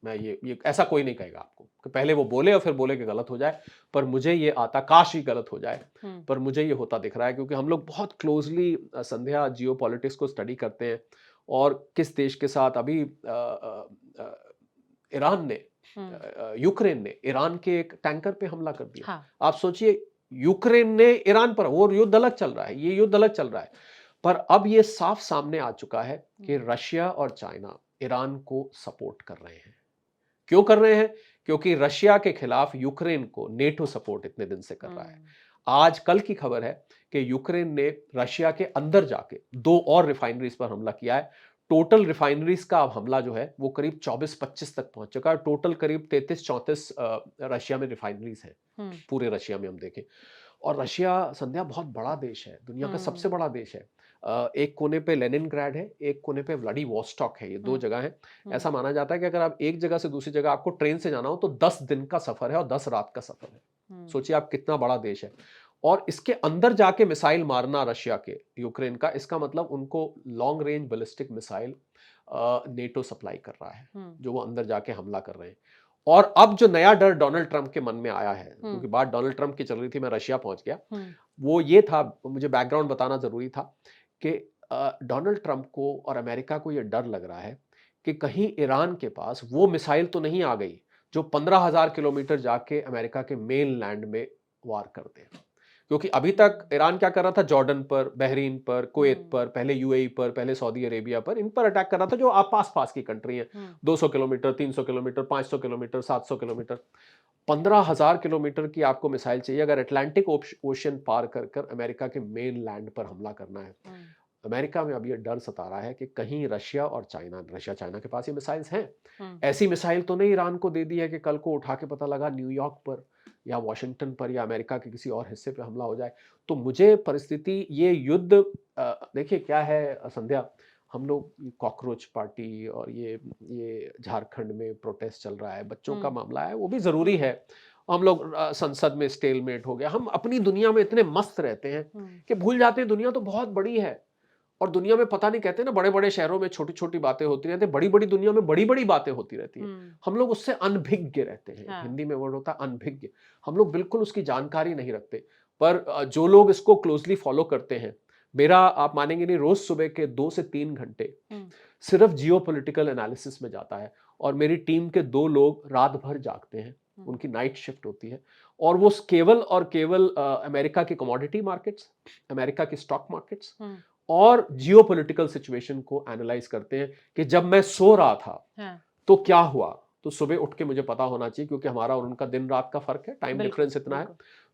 मैं ये ऐसा कोई नहीं कहेगा आपको कि पहले वो बोले और फिर बोले कि गलत हो जाए, पर मुझे ये आता, काश ही गलत हो जाए, पर मुझे ये होता दिख रहा है। क्योंकि हम लोग बहुत क्लोजली, संध्या, जियो पॉलिटिक्स को स्टडी करते हैं। और किस देश के साथ अभी ईरान ने, यूक्रेन ने ईरान के एक टैंकर पे हमला कर दिया। हाँ। आप सोचिए, यूक्रेन ने ईरान पर, वो युद्ध अलग चल रहा है, ये युद्ध अलग चल रहा है, पर अब ये साफ सामने आ चुका है कि रशिया और चाइना ईरान को सपोर्ट कर रहे हैं। क्यों कर रहे हैं? क्योंकि रशिया के खिलाफ यूक्रेन को नेटो सपोर्ट इतने दिन से कर रहा है। आज कल की खबर है कि यूक्रेन ने रशिया के अंदर जाके 2 और रिफाइनरीज पर हमला किया है। टोटल रिफाइनरीज का अब हमला जो है वो करीब 24-25 तक पहुंच चुका है। टोटल करीब 33-34 रशिया में रिफाइनरीज है, पूरे रशिया में हम देखें। और रशिया, संध्या, बहुत बड़ा देश है, दुनिया का सबसे बड़ा देश है। एक कोने पे लेनिनग्राड है, एक कोने पे व्लादिवोस्टॉक है, ये 2 जगह हैं। ऐसा माना जाता है कि अगर आप एक जगह से दूसरी जगह, आपको ट्रेन से जाना हो तो 10 दिन का सफर है और 10 रात का सफर है। सोचिए आप कितना बड़ा देश है। और इसके अंदर जाके मिसाइल मारना रशिया के, यूक्रेन का, इसका मतलब उनको long range ballistic missile NATO supply कर रहा है, जो वो अंदर जाके हमला कर रहे हैं। और अब जो नया डर डोनाल्ड ट्रंप के मन में आया है, क्योंकि बात डोनाल्ड ट्रंप की चल रही थी, मैं रशिया पहुंच गया, वो ये था, मुझे बैकग्राउंड बताना जरूरी था कि डोनाल्ड ट्रंप को और अमेरिका को यह डर लग रहा है कि कहीं ईरान के पास वो मिसाइल तो नहीं आ गई जो 15,000 किलोमीटर जाके अमेरिका के मेन लैंड में वार कर दे। क्योंकि अभी तक ईरान क्या कर रहा था? जॉर्डन पर, बहरीन पर, कुवैत पर, पहले यूएई पर, पहले सऊदी अरेबिया पर, इन पर अटैक कर रहा था, जो आप पास की कंट्री है। 200 kilometre, 300 kilometre, 500 kilometre, 700 kilometre, 15,000 kilometre की आपको मिसाइल चाहिए अगर अटलांटिक ओशियन पार कर कर अमेरिका के मेन लैंड पर हमला करना है। अमेरिका में अब ये डर सता रहा है कि कहीं रशिया और चाइना, रशिया चाइना के पास ये मिसाइल्स हैं, ऐसी मिसाइल तो नहीं ईरान को दे दी है कि कल को उठा के पता लगा न्यूयॉर्क पर या वॉशिंगटन पर या अमेरिका के किसी और हिस्से पे हमला हो जाए। तो मुझे परिस्थिति, ये युद्ध, देखिए क्या है संध्या, हम लोग कॉकरोच पार्टी और ये झारखंड में प्रोटेस्ट चल रहा है, बच्चों का मामला है, वो भी जरूरी है। हम लोग संसद में स्टेलमेट हो गया, हम अपनी दुनिया में इतने मस्त रहते हैं कि भूल जाते हैं दुनिया तो बहुत बड़ी है। और दुनिया में, पता नहीं, कहते हैं ना, बड़े बड़े शहरों में छोटी छोटी बातें होती रहती है, बड़ी बड़ी दुनिया में बड़ी बड़ी बातें होती रहती है। हम लोग उससे अनभिज्ञ रहते हैं। हाँ। हिंदी में वर्ड होता है अनभिज्ञ। हम लोग बिल्कुल उसकी जानकारी नहीं रखते। पर जो लोग इसको क्लोजली फॉलो करते हैं, मेरा, आप मानेंगे नहीं, रोज सुबह के 2 से 3 घंटे सिर्फ जियो पॉलिटिकल एनालिसिस में जाता है। और मेरी टीम के 2 लोग रात भर जागते हैं, उनकी नाइट शिफ्ट होती है, और वो केवल और केवल अमेरिका की कमोडिटी मार्केट्स, अमेरिका की स्टॉक मार्केट्स और जियो पॉलिटिकल सिचुएशन को एनालाइज करते हैं कि जब मैं सो रहा था तो क्या हुआ। तो सुबह उठ के मुझे पता होना चाहिए, क्योंकि हमारा और उनका दिन रात का फर्क है, टाइम डिफरेंस इतना है।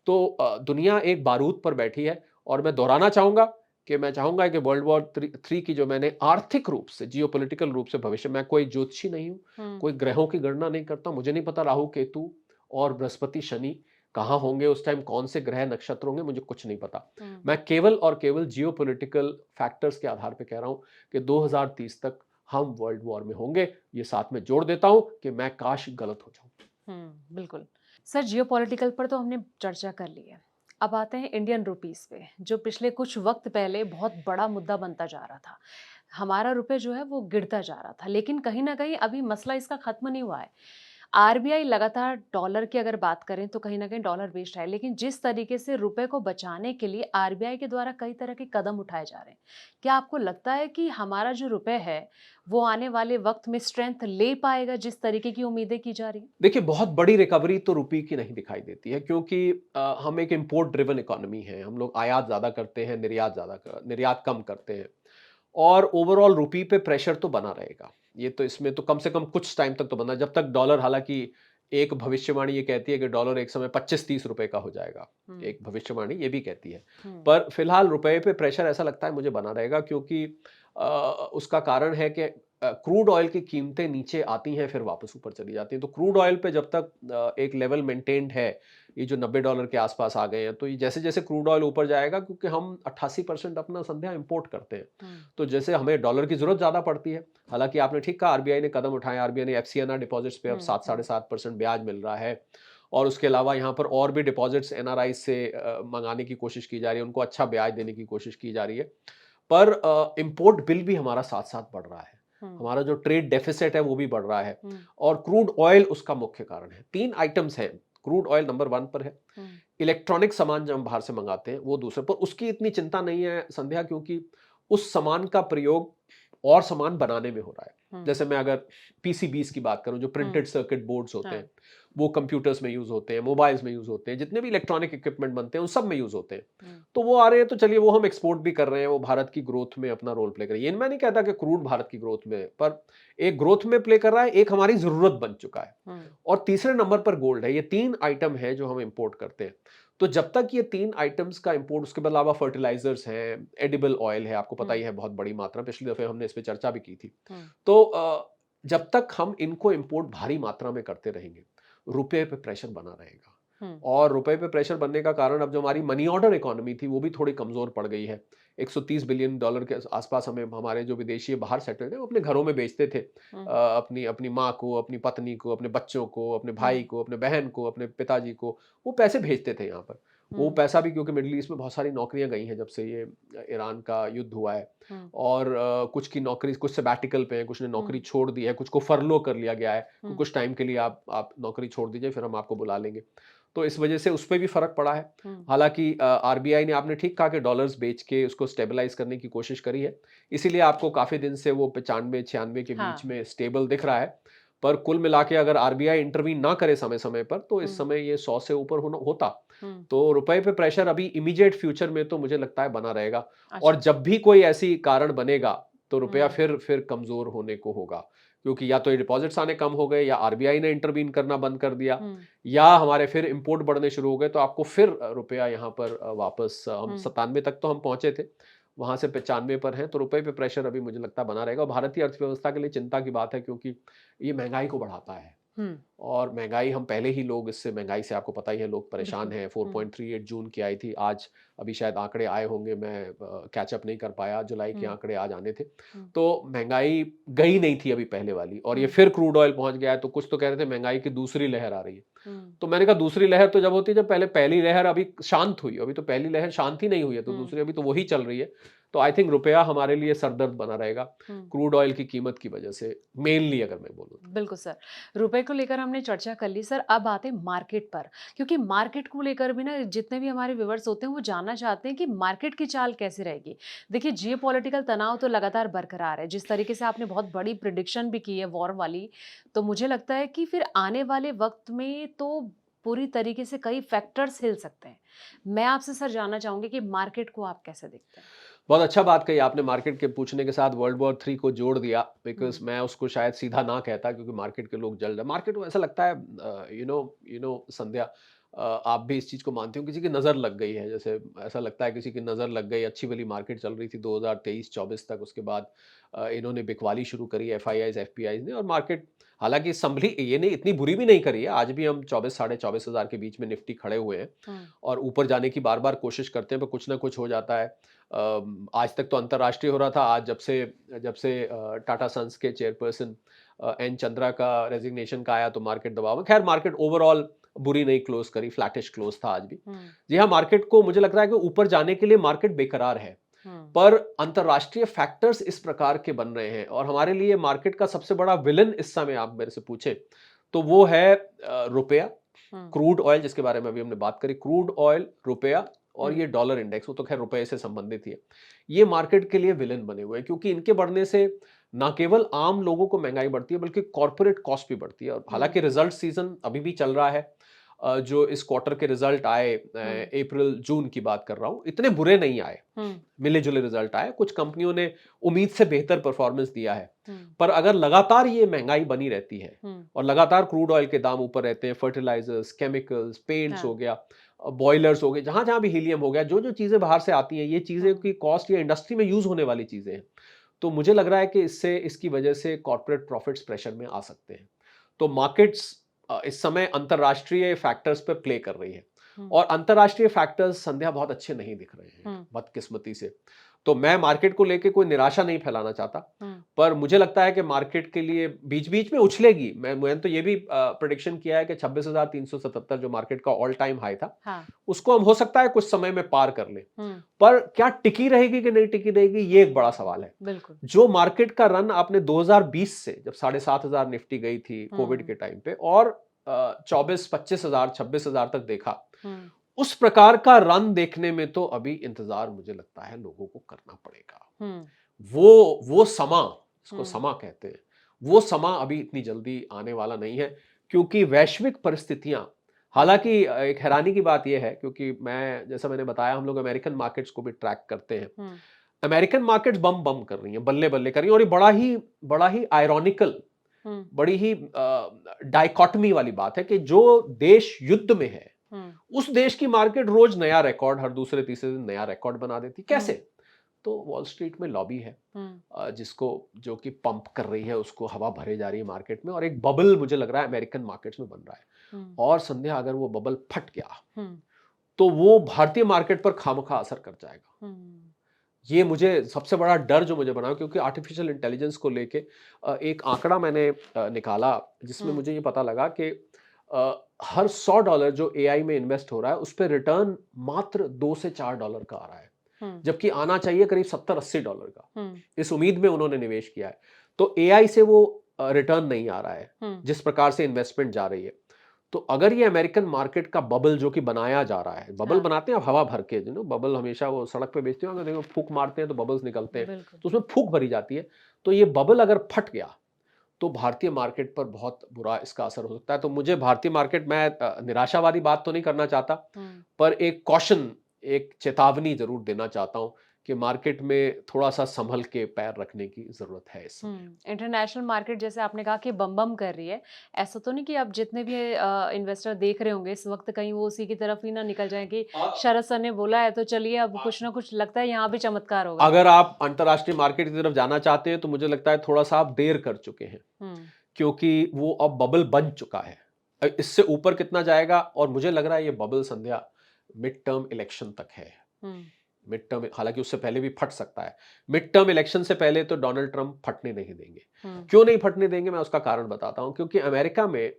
तो दुनिया एक बारूद पर बैठी है। और मैं दोहराना चाहूंगा कि मैं चाहूँगा कि वर्ल्ड वॉर 3 की जो मैंने आर्थिक रूप से, जियोपॉलिटिकल रूप से भविष्य, मैं कोई ज्योतिषी नहीं हूँ, हुँ, कोई ग्रहों की गणना नहीं करता, मुझे नहीं पता राहु, केतु और बृहस्पति, शनि कहाँ होंगे उस टाइम, कौन से ग्रह नक्षत्र होंगे, मुझे कुछ नहीं पता। हुँ, मैं केवल और केवल जियोपॉलिटिकल फैक्टर्स के आधार पे कह रहा हूँ कि 2030 तक हम वर्ल्ड वॉर में होंगे। ये साथ में जोड़ देता हूँ कि मैं काश गलत हो जाऊँ। बिल्कुल। सर जियोपॉलिटिकल पर तो हमने चर्चा कर ली है। अब आते हैं इंडियन रूपीज़ पे, जो पिछले कुछ वक़्त पहले बहुत बड़ा मुद्दा बनता जा रहा था। हमारा रुपए जो है वो गिरता जा रहा था, लेकिन कहीं न कहीं अभी मसला इसका ख़त्म नहीं हुआ है। आरबीआई लगातार डॉलर की अगर बात करें तो कहीं न कहीं डॉलर बेच रहा है, लेकिन जिस तरीके से रुपए को बचाने के लिए आरबीआई के द्वारा कई तरह के कदम उठाए जा रहे हैं। क्या आपको लगता है कि हमारा जो रुपए है, वो आने वाले वक़्त में स्ट्रेंथ ले पाएगा जिस तरीके की उम्मीदें की जा रही हैं? देखिए, बहुत बड़ी रिकवरी तो रुपये की नहीं दिखाई देती है, क्योंकि हम एक इम्पोर्ट ड्रिवन इकोनॉमी है। हम लोग आयात ज़्यादा करते हैं, निर्यात कम करते हैं, और ओवरऑल रुपये पे प्रेशर तो बना रहेगा। ये तो, इसमें तो कम से कम कुछ टाइम तक तो बना, जब तक डॉलर, हालाँकि एक भविष्यवाणी ये कहती है कि डॉलर एक समय 25-30 रुपए का हो जाएगा। हुँ, एक भविष्यवाणी ये भी कहती है। हुँ, पर फिलहाल रुपए पे प्रेशर ऐसा लगता है मुझे बना रहेगा, क्योंकि उसका कारण है कि क्रूड ऑयल की कीमतें नीचे आती हैं, फिर वापस ऊपर चली जाती हैं। तो क्रूड ऑयल पे जब तक एक लेवल मेंटेन्ड है, ये जो $90 के आसपास आ गए हैं, तो ये जैसे-जैसे क्रूड ऑयल ऊपर जाएगा, क्योंकि हम 88% अपना संध्या इम्पोर्ट करते हैं। हुँ, तो जैसे हमें डॉलर की ज़रूरत ज़्यादा पड़ती है। हालाँकि आपने ठीक कहा, आरबीआई ने कदम उठाए, आरबीआई ने एफसीएनआर डिपॉज़िट्स पे अब हुँ, 7 साढ़े हुँ, 7% ब्याज मिल रहा है, और उसके अलावा यहाँ पर और भी डिपॉज़िट्स एनआरआईज़ से मँगाने की कोशिश की जा रही है, उनको अच्छा ब्याज देने की कोशिश की जा रही है। पर इम्पोर्ट बिल भी हमारा साथ-साथ बढ़ रहा है। हुँ, हमारा जो ट्रेड डेफ़िसिट है वो भी बढ़ रहा है, हुँ, और क्रूड ऑयल उसका मुख्य कारण है। 3 आइटम्स हैं, क्रूड ऑयल नंबर 1 पर है, हुँ, इलेक्ट्रॉनिक सामान जो हम बाहर से मंगाते हैं वो दूसरे पर, उसकी इतनी चिंता नहीं है संध्या, क्योंकि उस सामान का प्रयोग और सामान बनाने में हो रहा है। हुँ, जैसे मैं अगर पीसीबीज़ की बात करूँ, जो हुँ, प्रिंटेड सर्किट बोर्ड्स होते हाँ, हैं, वो कंप्यूटर्स में यूज़ होते हैं, मोबाइल्स में यूज़ होते हैं, जितने भी इलेक्ट्रॉनिक इक्विपमेंट बनते हैं उन सब में यूज़ होते हैं। हुँ, तो वो आ रहे हैं, तो चलिए वो हम एक्सपोर्ट भी कर रहे हैं, वो भारत की ग्रोथ में अपना रोल प्ले कर रही है। ये मैं नहीं कहता कि क्रूड भारत की ग्रोथ में है, पर एक ग्रोथ में प्ले कर रहा है, एक हमारी ज़रूरत बन चुका है। हुँ, और तीसरे नंबर पर गोल्ड है। ये 3 आइटम हैं जो हम इम्पोर्ट करते हैं। तो जब तक ये 3 आइटम्स का इम्पोर्ट, उसके अलावा फर्टिलाइज़र्स हैं, एडिबल ऑयल है, आपको पता हुँ, ही है बहुत बड़ी मात्रा में, पिछली दफ़े हमने इस पे चर्चा भी की थी। हुँ, तो जब तक हम इनको इम्पोर्ट भारी मात्रा में करते रहेंगे, रुपए पे प्रेशर बना रहेगा। हुँ, और रुपए पे प्रेशर बनने का कारण, अब जो हमारी मनी ऑर्डर इकोनॉमी थी वो भी थोड़ी कमज़ोर पड़ गई है। $130 बिलियन के आस-पास हमें हमारे जो विदेशी बाहर सेटल्ड हैं, वो अपने घरों में बेचते थे। हुँ, अपनी अपनी माँ को, अपनी पत्नी को, अपने बच्चों को, अपने भाई हुँ, को, अपने बहन को, अपने पिताजी को, वो पैसे भेजते थे यहाँ पर। वो हुँ, पैसा भी, क्योंकि मिडल ईस्ट में बहुत सारी नौकरियाँ गई हैं जब से ये ईरान का युद्ध हुआ है, हुँ, और कुछ की नौकरी, कुछ सैबैटिकल पे हैं, कुछ ने नौकरी हुँ, छोड़ दी है, कुछ को फर्लो कर लिया गया है कि हुँ, कुछ टाइम के लिए आप नौकरी छोड़ दीजिए, फिर हम आपको बुला लेंगे। तो इस वजह से उस पे भी फ़र्क पड़ा है। हुँ, हालाँकि आरबीआई ने, आपने ठीक कहा कि डॉलर्स बेच के उसको स्टेबलाइज़ करने की कोशिश करी है। इसीलिए आपको काफ़ी दिन से वो 95-96 के बीच हाँ, में स्टेबल दिख रहा है। पर कुल मिला के अगर आरबीआई इंटरवीन ना करे समय-समय पर, तो इस हुँ, समय ये 100 से ऊपर होता। हुँ, तो रुपए पे प्रेशर अभी इमीडिएट फ्यूचर में तो मुझे लगता है बना रहेगा, और अच्छा, जब भी कोई ऐसी कारण बनेगा, तो रुपया हुँ, फिर कमज़ोर होने को होगा। क्योंकि या तो ये डिपॉज़िट्स आने कम हो गए, या आरबीआई ने इंटरवीन करना बंद कर दिया, हुँ, या हमारे फिर इम्पोर्ट बढ़ने शुरू हो गए, तो आपको फिर रुपया यहाँ पर वापस, हम हुँ, 97 तक तो हम पहुँचे थे, वहाँ से 95 पर हैं, तो रुपए पे प्रेशर अभी मुझे लगता है बना रहेगा, और भारतीय अर्थव्यवस्था के लिए चिंता की बात है, क्योंकि ये महँगाई को बढ़ाता है। हुँ, और महँगाई, हम पहले ही लोग इससे, महँगाई से आपको पता ही है, लोग परेशान बिल्कुल, हैं। हुँ, 4.38 जून की आई थी, आज अभी शायद आंकड़े आए होंगे, मैं कैच अप नहीं कर पाया, जुलाई के हुँ, आंकड़े आज आने थे। हुँ, तो महँगाई गई नहीं थी अभी पहले वाली, और ये हुँ, फिर क्रूड ऑयल पहुँच गया है, तो कुछ तो कह रहे थे महँगाई की दूसरी लहर आ रही है। हुँ, तो मैंने कहा, दूसरी लहर तो जब होती है जब पहले पहली लहर अभी शांत हुई, अभी तो पहली लहर शांत ही नहीं हुई है, तो हुँ, दूसरी अभी तो वही चल रही है। तो आई थिंक रुपया हमारे लिए सरदर्द बना रहेगा, हुँ। क्रूड ऑयल की कीमत की वजह से, मेनली अगर मैं बोलूँ तो। बिल्कुल सर। रुपए को लेकर हमने चर्चा कर ली सर, अब आते हैं मार्केट पर। क्योंकि मार्केट को लेकर भी ना जितने भी हमारे व्यूअर्स होते हैं वो जानना चाहते हैं कि मार्केट की चाल कैसी रहेगी। देखिए जियोपॉलिटिकल तनाव तो लगातार बरकरार है। जिस तरीके से आपने बहुत बड़ी प्रेडिक्शन भी की है वॉर वाली, तो मुझे लगता है कि फिर आने वाले वक़्त में तो पूरी तरीके से कई फैक्टर्स हिल सकते हैं। मैं आपसे सर जानना चाहूँगी कि मार्केट को आप कैसे देखते हैं? बहुत अच्छा बात कही आपने, मार्केट के पूछने के साथ वर्ल्ड वॉर 3 को जोड़ दिया, बिकॉज़ हुँ, मैं उसको शायद सीधा ना कहता, क्योंकि मार्केट के लोग जल रहे हैं। मार्केट को ऐसा लगता है, संध्या, आप भी इस चीज़ को मानते हो, किसी की नज़र लग गई है, जैसे ऐसा लगता है किसी की नज़र लग गई, अच्छी वाली मार्केट चल रही थी 2023-24 तक, उसके बाद इन्होंने बिकवाली शुरू करी एफआईआईज़, एफपीआईज़ ने, और मार्केट हालाँकि संभली, ये नहीं, इतनी बुरी भी नहीं करी है। आज भी हम 24 साढ़े 24,000 के बीच में निफ्टी खड़े हुए हैं हुँ, और ऊपर जाने की बार-बार कोशिश करते हैं, पर कुछ ना कुछ हो जाता है। आज तक तो अंतर्राष्ट्रीय हो रहा था, आज जब से टाटा सन्स के चेयरपर्सन एन चंद्रा का रेज़िग्नेशन का आया, तो मार्केट दबाव में। खैर, मार्केट ओवरऑल बुरी नहीं क्लोज़ करी, फ्लैटिश क्लोज़ था आज भी। हुँ, जी हाँ, मार्केट को मुझे लग रहा है कि ऊपर जाने के लिए मार्केट बेकरार है, हुँ, पर अंतर्राष्ट्रीय फैक्टर्स इस प्रकार के बन रहे हैं, और हमारे लिए मार्केट का सबसे बड़ा विलेन इस समय आप मेरे से पूछे, तो वो है रुपया, हुँ, क्रूड ऑयल, जिसके बारे में अभी हमने बात करी, क्रूड ऑयल, रुपया और हुँ, ये डॉलर इंडेक्स, वो तो खैर रुपए से संबंधित ही है। ये मार्केट के लिए विलेन बने हुए हैं, क्योंकि इनके बढ़ने से ना केवल आम लोगों को महँगाई बढ़ती है, बल्कि कॉर्पोरेट कॉस्ट भी बढ़ती है, और हुँ, हालाँकि रिज़ल्ट सीज़न अभी भी चल रहा है। जो इस क्वार्टर के रिज़ल्ट आए, हुँ, अप्रैल, जून की बात कर रहा हूँ, इतने बुरे नहीं आए। हुँ, मिले-जुले रिज़ल्ट आए, कुछ कंपनियों ने उम्मीद से बेहतर परफ़ॉर्मेंस दिया है। हुँ, पर अगर लगातार ये महँगाई बनी रहती है हुँ, और लगातार क्रूड ऑयल के दाम ऊपर रहते हैं, फर्टिलाइज़र्स, केमिकल्स, पेंट्स हाँ, हो गया, बॉयलर्स हो गए, जहाँ-जहाँ भी हीलियम हो गया, जो-जो चीज़ें बाहर से आती हैं, ये चीज़ें हुँ, की कॉस्ट या इंडस्ट्री में यूज़ होने वाली चीज़ें हैं। तो मुझे लग रहा है कि इसकी वजह से कॉर्पोरेट प्रॉफिट्स प्रेशर में आ सकते हैं। तो मार्केट्स इस समय अंतर्राष्ट्रीय फैक्टर्स पे प्ले कर रही है, हुँ, और अंतर्राष्ट्रीय फैक्टर्स संध्या बहुत अच्छे नहीं दिख रहे हैं, हुँ, बदकिस्मती से। तो मैं मार्केट को लेके कोई निराशा नहीं फैलाना चाहता, हुँ, पर मुझे लगता है कि मार्केट के लिए बीच-बीच में उछलेगी। मैंने तो ये भी प्रेडिक्शन किया है कि 26,377 जो मार्केट का ऑल टाइम हाई था, हाँ, उसको हम हो सकता है कुछ समय में पार कर लें। हुँ, पर क्या टिकी रहेगी कि नहीं टिकी रहेगी, ये एक बड़ा सवाल है। बिल्कुल, जो मार्केट का रन आपने 2020 से, जब 7,500 निफ्टी गई थी कोविड हुँ, के टाइम पे, और 24, 25,000, 26,000 तक देखा, हुँ, उस प्रकार का रन देखने में तो अभी इंतजार मुझे लगता है लोगों को करना पड़ेगा। हुँ, वो समा, इसको हुँ, समा कहते हैं, वो समा अभी इतनी जल्दी आने वाला नहीं है, क्योंकि वैश्विक परिस्थितियां, हुँ, हालांकि एक हैरानी की बात यह है, क्योंकि जैसा मैंने बताया, हम लोग अमेरिकन मार्केट्स को भी ट्रैक करते हैं। हुँ, अमेरिकन मार्केट्स बम बम कर रही हैं, बल्ले बल्ले कर रही हैं, और ये बड़ा ही आयरॉनिकल, हुँ, बड़ी ही डाइकॉटमी वाली बात है कि जो देश युद्ध में है, हुँ, उस देश की मार्केट रोज नया रिकॉर्ड, हर दूसरे तीसरे दिन नया रिकॉर्ड बना देती। कैसे? हुँ, तो वॉल स्ट्रीट में लॉबी है, हुँ, जिसको जो कि पंप कर रही है, उसको हवा भरे जा रही है मार्केट में, और एक बबल मुझे लग रहा है अमेरिकन मार्केट्स में बन रहा है। हुँ, और संध्या, अगर वो बबल फट गया, हुँ, तो वो भारतीय मार्केट पर खामखा असर कर जाएगा। हुँ, ये मुझे सबसे बड़ा डर जो मुझे बना, क्योंकि आर्टिफिशियल इंटेलिजेंस को लेके एक आंकड़ा मैंने निकाला, जिसमें हुँ, मुझे ये पता लगा कि हर $100 जो एआई में इन्वेस्ट हो रहा है, उस पे रिटर्न मात्र $2 से $4 का आ रहा है, हुँ, जबकि आना चाहिए करीब $70-80 का। हुँ, इस उम्मीद में उन्होंने निवेश किया है। तो एआई से वो रिटर्न नहीं आ रहा है, हुँ, जिस प्रकार से इन्वेस्टमेंट जा रही है। तो अगर ये अमेरिकन मार्केट का बबल जो कि बनाया जा रहा है, बबल हाँ, बनाते हैं आप हवा भर के, बबल हमेशा वो सड़क पे बेचते हो, देखो फूँक मारते हैं तो बबल्स निकलते हैं, बिल्कुल, तो उसमें फूँक भरी जाती है। तो ये बबल अगर फट गया, तो भारतीय मार्केट पर बहुत बुरा इसका असर हो सकता है। तो मुझे भारतीय मार्केट, मैं निराशावादी बात तो नहीं करना चाहता, हुँ, पर एक कॉशन, एक चेतावनी ज़रूर देना चाहता हूँ कि मार्केट में थोड़ा-सा सँभल के पैर रखने की ज़रूरत है इस समय। हुँ, इंटरनेशनल मार्केट जैसे आपने कहा कि बम-बम कर रही है, ऐसा तो नहीं कि अब जितने भी इन्वेस्टर देख रहे होंगे इस वक़्त कहीं वो उसी की तरफ ही ना निकल जाएँ कि शरद सर ने बोला है तो चलिए अब कुछ ना कुछ लगता है यहाँ भी चमत्कार होगा। अगर आप अंतर्राष्ट्रीय मार्केट की तरफ जाना चाहते हैं, तो मुझे लगता है थोड़ा-सा आप देर कर चुके हैं, हुँ, क्योंकि वो अब बबल बन चुका है। इससे ऊपर कितना जाएगा, और मुझे लग रहा है ये बबल संध्या मिड टर्म इलेक्शन तक है। हुँ, मिड टर्म, हालाँकि उससे पहले भी फट सकता है। मिड टर्म इलेक्शन से पहले तो डोनाल्ड ट्रंप फटने नहीं देंगे। हुँ, क्यों नहीं फटने देंगे, मैं उसका कारण बताता हूँ। क्योंकि अमेरिका में,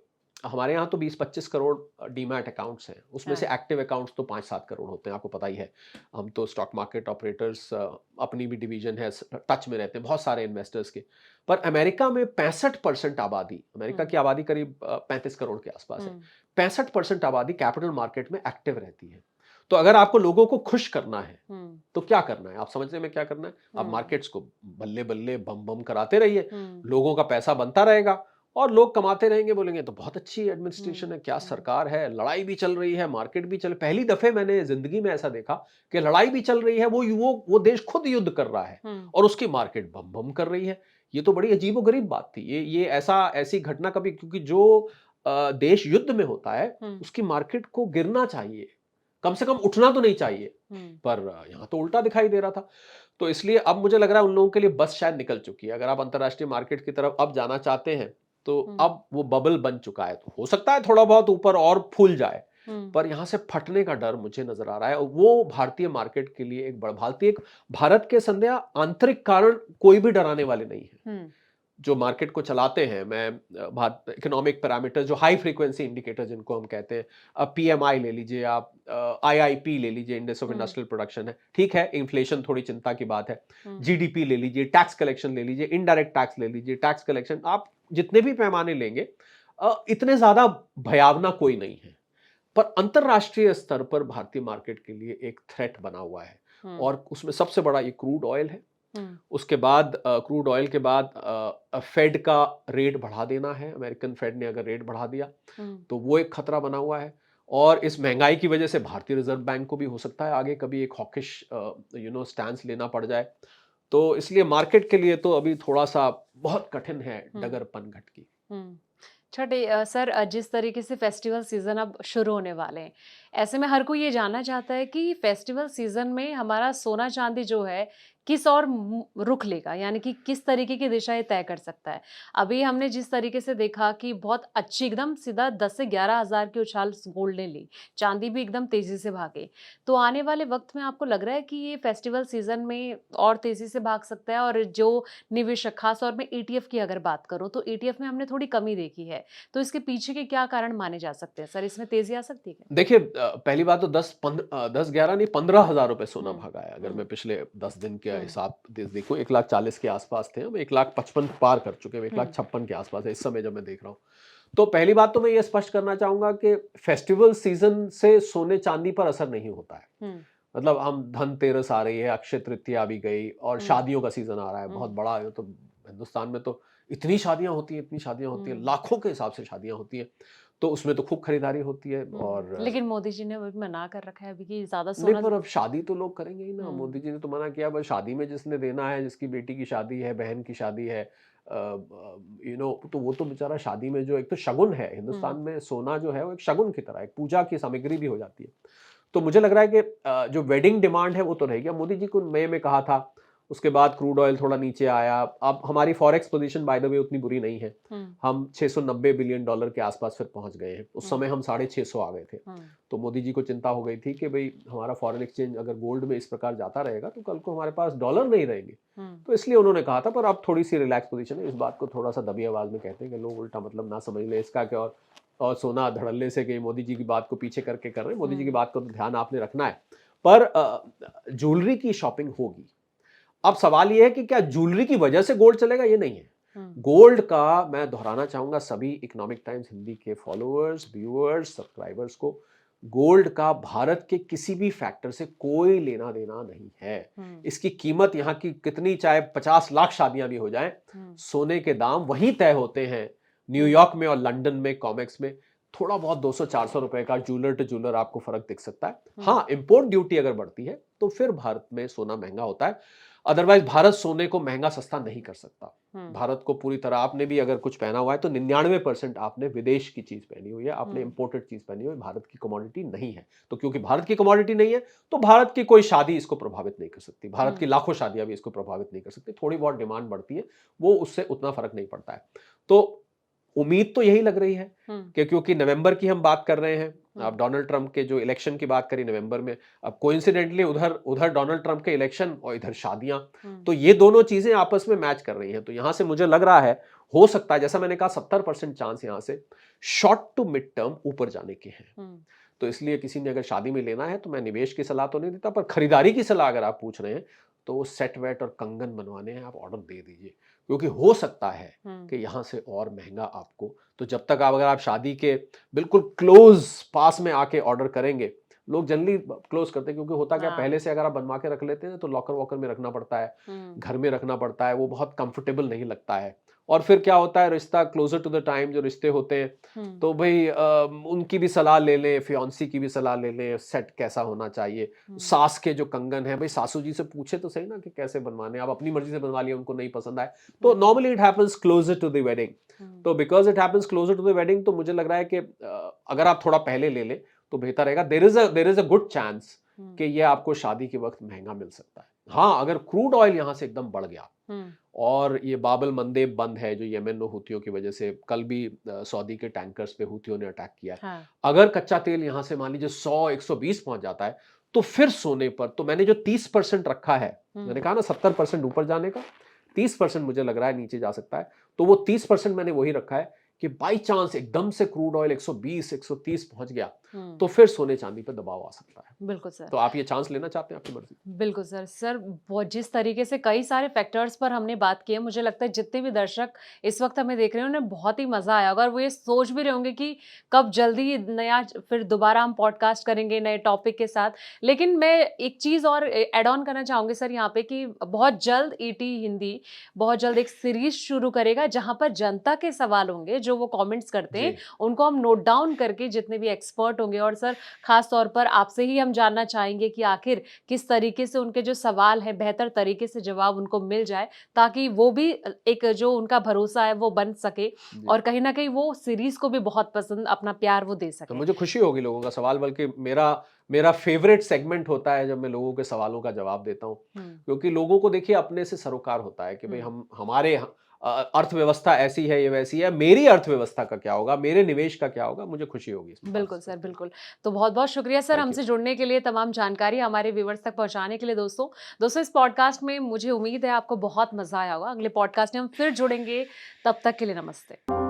हमारे यहाँ तो 20-25 करोड़ डीमैट अकाउंट्स हैं। उसमें से हाँ, एक्टिव अकाउंट्स तो 5-7 करोड़ होते हैं, आपको पता ही है। हम तो स्टॉक मार्केट ऑपरेटर्स, अपनी भी डिवीज़न है, टच में रहते हैं बहुत सारे इन्वेस्टर्स के। पर अमेरिका में 65% आबादी, अमेरिका हुँ, की आबादी करीब 35 करोड़ के आसपास है। हुँ, 65% आबादी कैपिटल मार्केट में एक्टिव रहती है। तो अगर आपको लोगों को खुश करना है, हुँ, तो क्या करना है? आप समझ रहे हैं मैं क्या करना है? आप हुँ, मार्केट्स को बल्ले-बल्ले, बम-बम कराते रहिए, हुँ, लोगों का पैसा बनता रहेगा, और लोग कमाते रहेंगे, बोलेंगे तो बहुत अच्छी एडमिनिस्ट्रेशन है, हुँ, क्या हुँ, सरकार है, लड़ाई भी चल रही है, मार्केट भी चल, पहली दफ़े मैंने ज़िंदगी में ऐसा देखा कि लड़ाई भी चल रही है, वो देश खुद युद्ध कर रहा है, हुँ, और उसकी मार्केट बम-बम कर रही है। ये तो बड़ी अजीबो-गरीब बात थी। ये ऐसी घटना कभी, क्योंकि जो देश युद्ध में होता है उसकी मार्केट को गिरना चाहिए, कम से कम उठना तो नहीं चाहिए, पर यहाँ तो उल्टा दिखाई दे रहा था। तो इसलिए अब मुझे लग रहा है उन लोगों के लिए बस शायद निकल चुकी है। अगर आप अंतर्राष्ट्रीय मार्केट की तरफ अब जाना चाहते हैं तो अब वो बबल बन चुका है, तो हो सकता है थोड़ा बहुत ऊपर और फूल जाए, पर यहाँ से फटने का डर मुझे नजर आ रहा है। और वो भारतीय मार्केट के लिए भारत के संध्या आंतरिक कारण कोई भी डराने वाले नहीं है। जो मार्केट को चलाते हैं, मैं इकोनॉमिक पैरामीटर जो हाई फ्रीक्वेंसी इंडिकेटर जिनको हम कहते हैं, अब पीएमआई ले लीजिए, आप आईआईपी ले लीजिए, इंडेक्स ऑफ इंडस्ट्रियल प्रोडक्शन है, ठीक है, इन्फ्लेशन थोड़ी चिंता की बात है, जीडीपी ले लीजिए, टैक्स कलेक्शन ले लीजिए, इनडायरेक्ट टैक्स ले लीजिए, टैक्स कलेक्शन, आप जितने भी पैमाने लेंगे इतने ज्यादा भयावना कोई नहीं है। पर अंतरराष्ट्रीय स्तर पर भारतीय मार्केट के लिए एक थ्रेट बना हुआ है और उसमें सबसे बड़ा ये क्रूड ऑयल है। उसके बाद क्रूड ऑयल के बाद फेड का रेट बढ़ा देना है। अमेरिकन फेड ने अगर रेट बढ़ा दिया तो वो एक खतरा बना हुआ है। और इस महंगाई की वजह से भारतीय रिजर्व बैंक को भी हो सकता है आगे कभी एक हॉकिश स्टैंस लेना पड़ जाए। तो इसलिए मार्केट के लिए तो अभी थोड़ा सा बहुत कठिन है डगर पनघट की। छठे सर, जिस तरीके से फेस्टिवल सीजन अब शुरू होने वाले हैं, ऐसे में हर कोई ये जानना चाहता है कि फेस्टिवल सीजन में हमारा सोना चांदी जो है किस और रुख लेगा, यानी कि किस तरीके की दिशा ये तय कर सकता है। अभी हमने जिस तरीके से देखा कि बहुत अच्छी एकदम सीधा 10 से 11 हज़ार की उछाल गोल्ड ने ली, चांदी भी एकदम तेजी से भागे। तो आने वाले वक्त में आपको लग रहा है कि ये फेस्टिवल सीजन में और तेजी से भाग सकता है? और जो निवेशक, खास तौर में ईटीएफ की अगर बात करूं, तो ईटीएफ में हमने थोड़ी कमी देखी है, तो इसके पीछे के क्या कारण माने जा सकते हैं सर? इसमें तेजी आ सकती है क्या? देखिए, पहली बात तो 10-11 नहीं, 15,000 रुपए सोना भागा है। अगर मैं पिछले 10 दिन के हिसाब देखूं, 1,40,000 के आसपास थे, हम 1,55,000 पार कर चुके हैं, 1,56,000 के आसपास है इस समय जब मैं देख रहा हूं। तो पहली बात तो मैं ये स्पष्ट करना चाहूंगा कि फेस्टिवल सीजन से सोने चांदी पर असर नहीं होता है। मतलब हम धनतेरस आ रही है, अक्षय तृतीया भी गई और शादियों का सीजन आ रहा है बहुत बड़ा। तो हिंदुस्तान में तो इतनी शादियां होती हैं, लाखों के हिसाब से शादियां होती हैं, तो उसमें तो खूब खरीदारी होती है। और लेकिन मोदी जी ने अभी मना कर रखा है अभी कि ज्यादा नहीं, सोना। पर अब शादी तो लोग करेंगे ही ना। मोदी जी ने तो मना किया, बस शादी में जिसने देना है, जिसकी बेटी की शादी है, बहन की शादी है, तो वो तो बेचारा शादी में, जो एक तो शगुन है हिंदुस्तान में, सोना जो है वो एक शगुन की तरह, एक पूजा की सामग्री भी हो जाती है। तो मुझे लग रहा है कि जो वेडिंग डिमांड है वो तो रहेगी। मोदी जी को मई में कहा था, उसके बाद क्रूड ऑयल थोड़ा नीचे आया। अब हमारी forex position by the way उतनी बुरी नहीं है, हम 690 बिलियन डॉलर के आसपास फिर पहुंच गए हैं। उस समय हम 650 आ गए थे। तो मोदी जी को चिंता हो गई थी कि भाई हमारा फॉरेन एक्सचेंज अगर गोल्ड में इस प्रकार जाता रहेगा तो कल को हमारे पास डॉलर नहीं रहेंगे। तो इसलिए उन्होंने कहा था, पर अब थोड़ी सी रिलैक्स पोजीशन है। इस बात को थोड़ा सा दबी आवाज में कहते हैं कि लोग उल्टा मतलब ना समझ लें इसका, क्या और सोना धड़ल्ले से कि मोदी जी की बात को पीछे करके कर रहे हैं। मोदी जी की बात को तो ध्यान आपने रखना है, पर ज्वेलरी की शॉपिंग होगी। अब सवाल यह है कि क्या ज्वेलरी की वजह से गोल्ड चलेगा? ये नहीं है। गोल्ड का मैं दोहराना चाहूंगा सभी इकोनॉमिक टाइम्स हिंदी के फॉलोअर्स, व्यूअर्स, सब्सक्राइबर्स को, गोल्ड का भारत के किसी भी फैक्टर से कोई लेना देना नहीं है। इसकी कीमत यहाँ की कितनी, चाहे 50 लाख शादियां भी हो जाएं, सोने के दाम वही तय होते हैं। न्यूयॉर्क में और लंदन में, कॉमेक्स में थोड़ा बहुत 200-400 रुपए का ज्वेलर टू ज्वेलर आपको फर्क दिख सकता है। हाँ, इंपोर्ट ड्यूटी अगर बढ़ती है तो फिर भारत में सोना महंगा होता है। अदरवाइज भारत सोने को महंगा सस्ता नहीं कर सकता। भारत को पूरी तरह, आपने भी अगर कुछ पहना हुआ है तो 99% आपने विदेश की चीज पहनी हुई है, आपने इंपोर्टेड चीज पहनी हुई है, भारत की कमोडिटी नहीं है। तो क्योंकि भारत की कमोडिटी नहीं है तो भारत की कोई शादी इसको प्रभावित नहीं कर सकती, भारत की लाखों शादियां भी इसको प्रभावित नहीं कर सकती। थोड़ी बहुत डिमांड बढ़ती है, वो उससे उतना फर्क नहीं पड़ता है। तो उम्मीद तो यही लग रही है कि क्योंकि नवंबर की हम बात कर रहे हैं, अब डोनाल्ड ट्रंप के जो इलेक्शन की बात करी नवंबर में, अब कोइंसिडेंटली उधर डोनाल्ड ट्रंप के इलेक्शन और इधर शादियां, तो ये दोनों चीजें आपस में मैच कर रही हैं। तो यहां से मुझे लग रहा है, हो सकता है, जैसा मैंने कहा, 70% चांस यहां से शॉर्ट टू मिड टर्म ऊपर जाने के हैं। तो इसलिए किसी ने अगर शादी में लेना है तो मैं निवेश की सलाह तो नहीं देता, पर खरीदारी की सलाह अगर आप पूछ रहे हैं तो सेट वेट और कंगन बनवाने हैं, आप ऑर्डर दे दीजिए, क्योंकि हो सकता है कि यहां से और महंगा आपको। तो जब तक अगर आप शादी के बिल्कुल क्लोज पास में आके ऑर्डर करेंगे, लोग जनरली क्लोज करते हैं, क्योंकि होता क्या, पहले से अगर आप बनवा के रख लेते हैं तो लॉकर वॉकर में रखना पड़ता है, घर में रखना पड़ता है, वो बहुत कंफर्टेबल नहीं लगता है। और फिर क्या होता है, रिश्ता क्लोजर टू द टाइम जो रिश्ते होते हैं, तो भाई उनकी भी सलाह ले लें, फियांसी की भी सलाह ले लें, सेट कैसा होना चाहिए। सास के जो कंगन है, भाई सासू जी से पूछे तो सही ना कि कैसे बनवाने, आप अपनी मर्जी से बनवा लिया, उनको नहीं पसंद आए, तो normally it happens closer to the wedding. तो because it happens closer to the wedding, तो मुझे लग रहा है कि अगर आप थोड़ा पहले ले लें तो बेहतर रहेगा। There is a good chance कि ये आपको शादी के वक्त महंगा मिल सकता है। हाँ, अगर क्रूड ऑयल यहाँ से एकदम बढ़ गया और ये बाबल मंदेब बंद है जो यमन में हुतियों की वजह से, कल भी सऊदी के टैंकर्स पे हुतियों ने अटैक किया है। हाँ। अगर कच्चा तेल यहाँ से मान लीजिए 100-120 पहुंच जाता है, तो फिर सोने पर, तो मैंने जो 30% रखा है, मैंने कहा ना 70% ऊपर जाने का, 30% मुझे लग रहा है नीचे जा सकता है, तो वो 30% मैंने वही रखा है कि बाई चांस एकदम से क्रूड ऑयल 120-130 पहुंच गया, तो फिर सोने चांदी पर दबाव आ सकता है। बिल्कुल सर। तो आप ये चांस लेना चाहते हैं, आपकी मर्जी। बिल्कुल सर। सर, वो जिस तरीके से कई सारे फैक्टर्स पर हमने बात की है, मुझे लगता है जितने भी दर्शक इस वक्त हमें देख रहे हैं उन्हें बहुत ही मजा आया होगा और वो ये सोच भी रहे होंगे कि कब जल्दी नया फिर दोबारा हम पॉडकास्ट करेंगे नए टॉपिक के साथ। लेकिन मैं एक चीज और ऐड ऑन करना चाहूंगी सर यहाँ पे कि बहुत जल्द ईटी हिंदी बहुत जल्द एक सीरीज शुरू करेगा जहां पर जनता के सवाल होंगे जो वो कमेंट्स करते हैं, जी। उनको हम नोट डाउन करके जितने भी एक्सपर्ट होंगे, और सर खास तौर पर आपसे ही हम जानना चाहेंगे कि आखिर किस तरीके से उनके जो सवाल हैं बेहतर तरीके से जवाब उनको मिल जाए, ताकि वो भी एक जो उनका भरोसा है वो बन सके जी। और कहीं ना कहीं वो सीरीज को भी बहुत पसंद अपना प्यार वो दे तो सके। मुझे खुशी होगी लोगों का सवाल, बल्कि मेरा मेरा फेवरेट सेगमेंट होता है जब मैं लोगों के सवालों का जवाब देता हूँ, हम्म। क्योंकि लोगों को देखिए अपने से सरोकार होता है कि भाई हम्म। हम हमारे अर्थव्यवस्था ऐसी है, ये वैसी है, मेरी अर्थव्यवस्था का क्या होगा, मेरे निवेश का क्या होगा, मुझे खुशी होगी इसमें बात बिल्कुल सर, करके। बिल्कुल। तो बहुत बहुत शुक्रिया सर थैंक यू। हमसे जुड़ने के लिए, तमाम जानकारी हमारे व्यूवर्स तक पहुंचाने के लिए। दोस्तों दोस्तों इस पॉडकास्ट में मुझे उम्मीद है आपको बहुत मजा आया होगा। अगले पॉडकास्ट में हम फिर जुड़ेंगे, तब तक के लिए नमस्ते।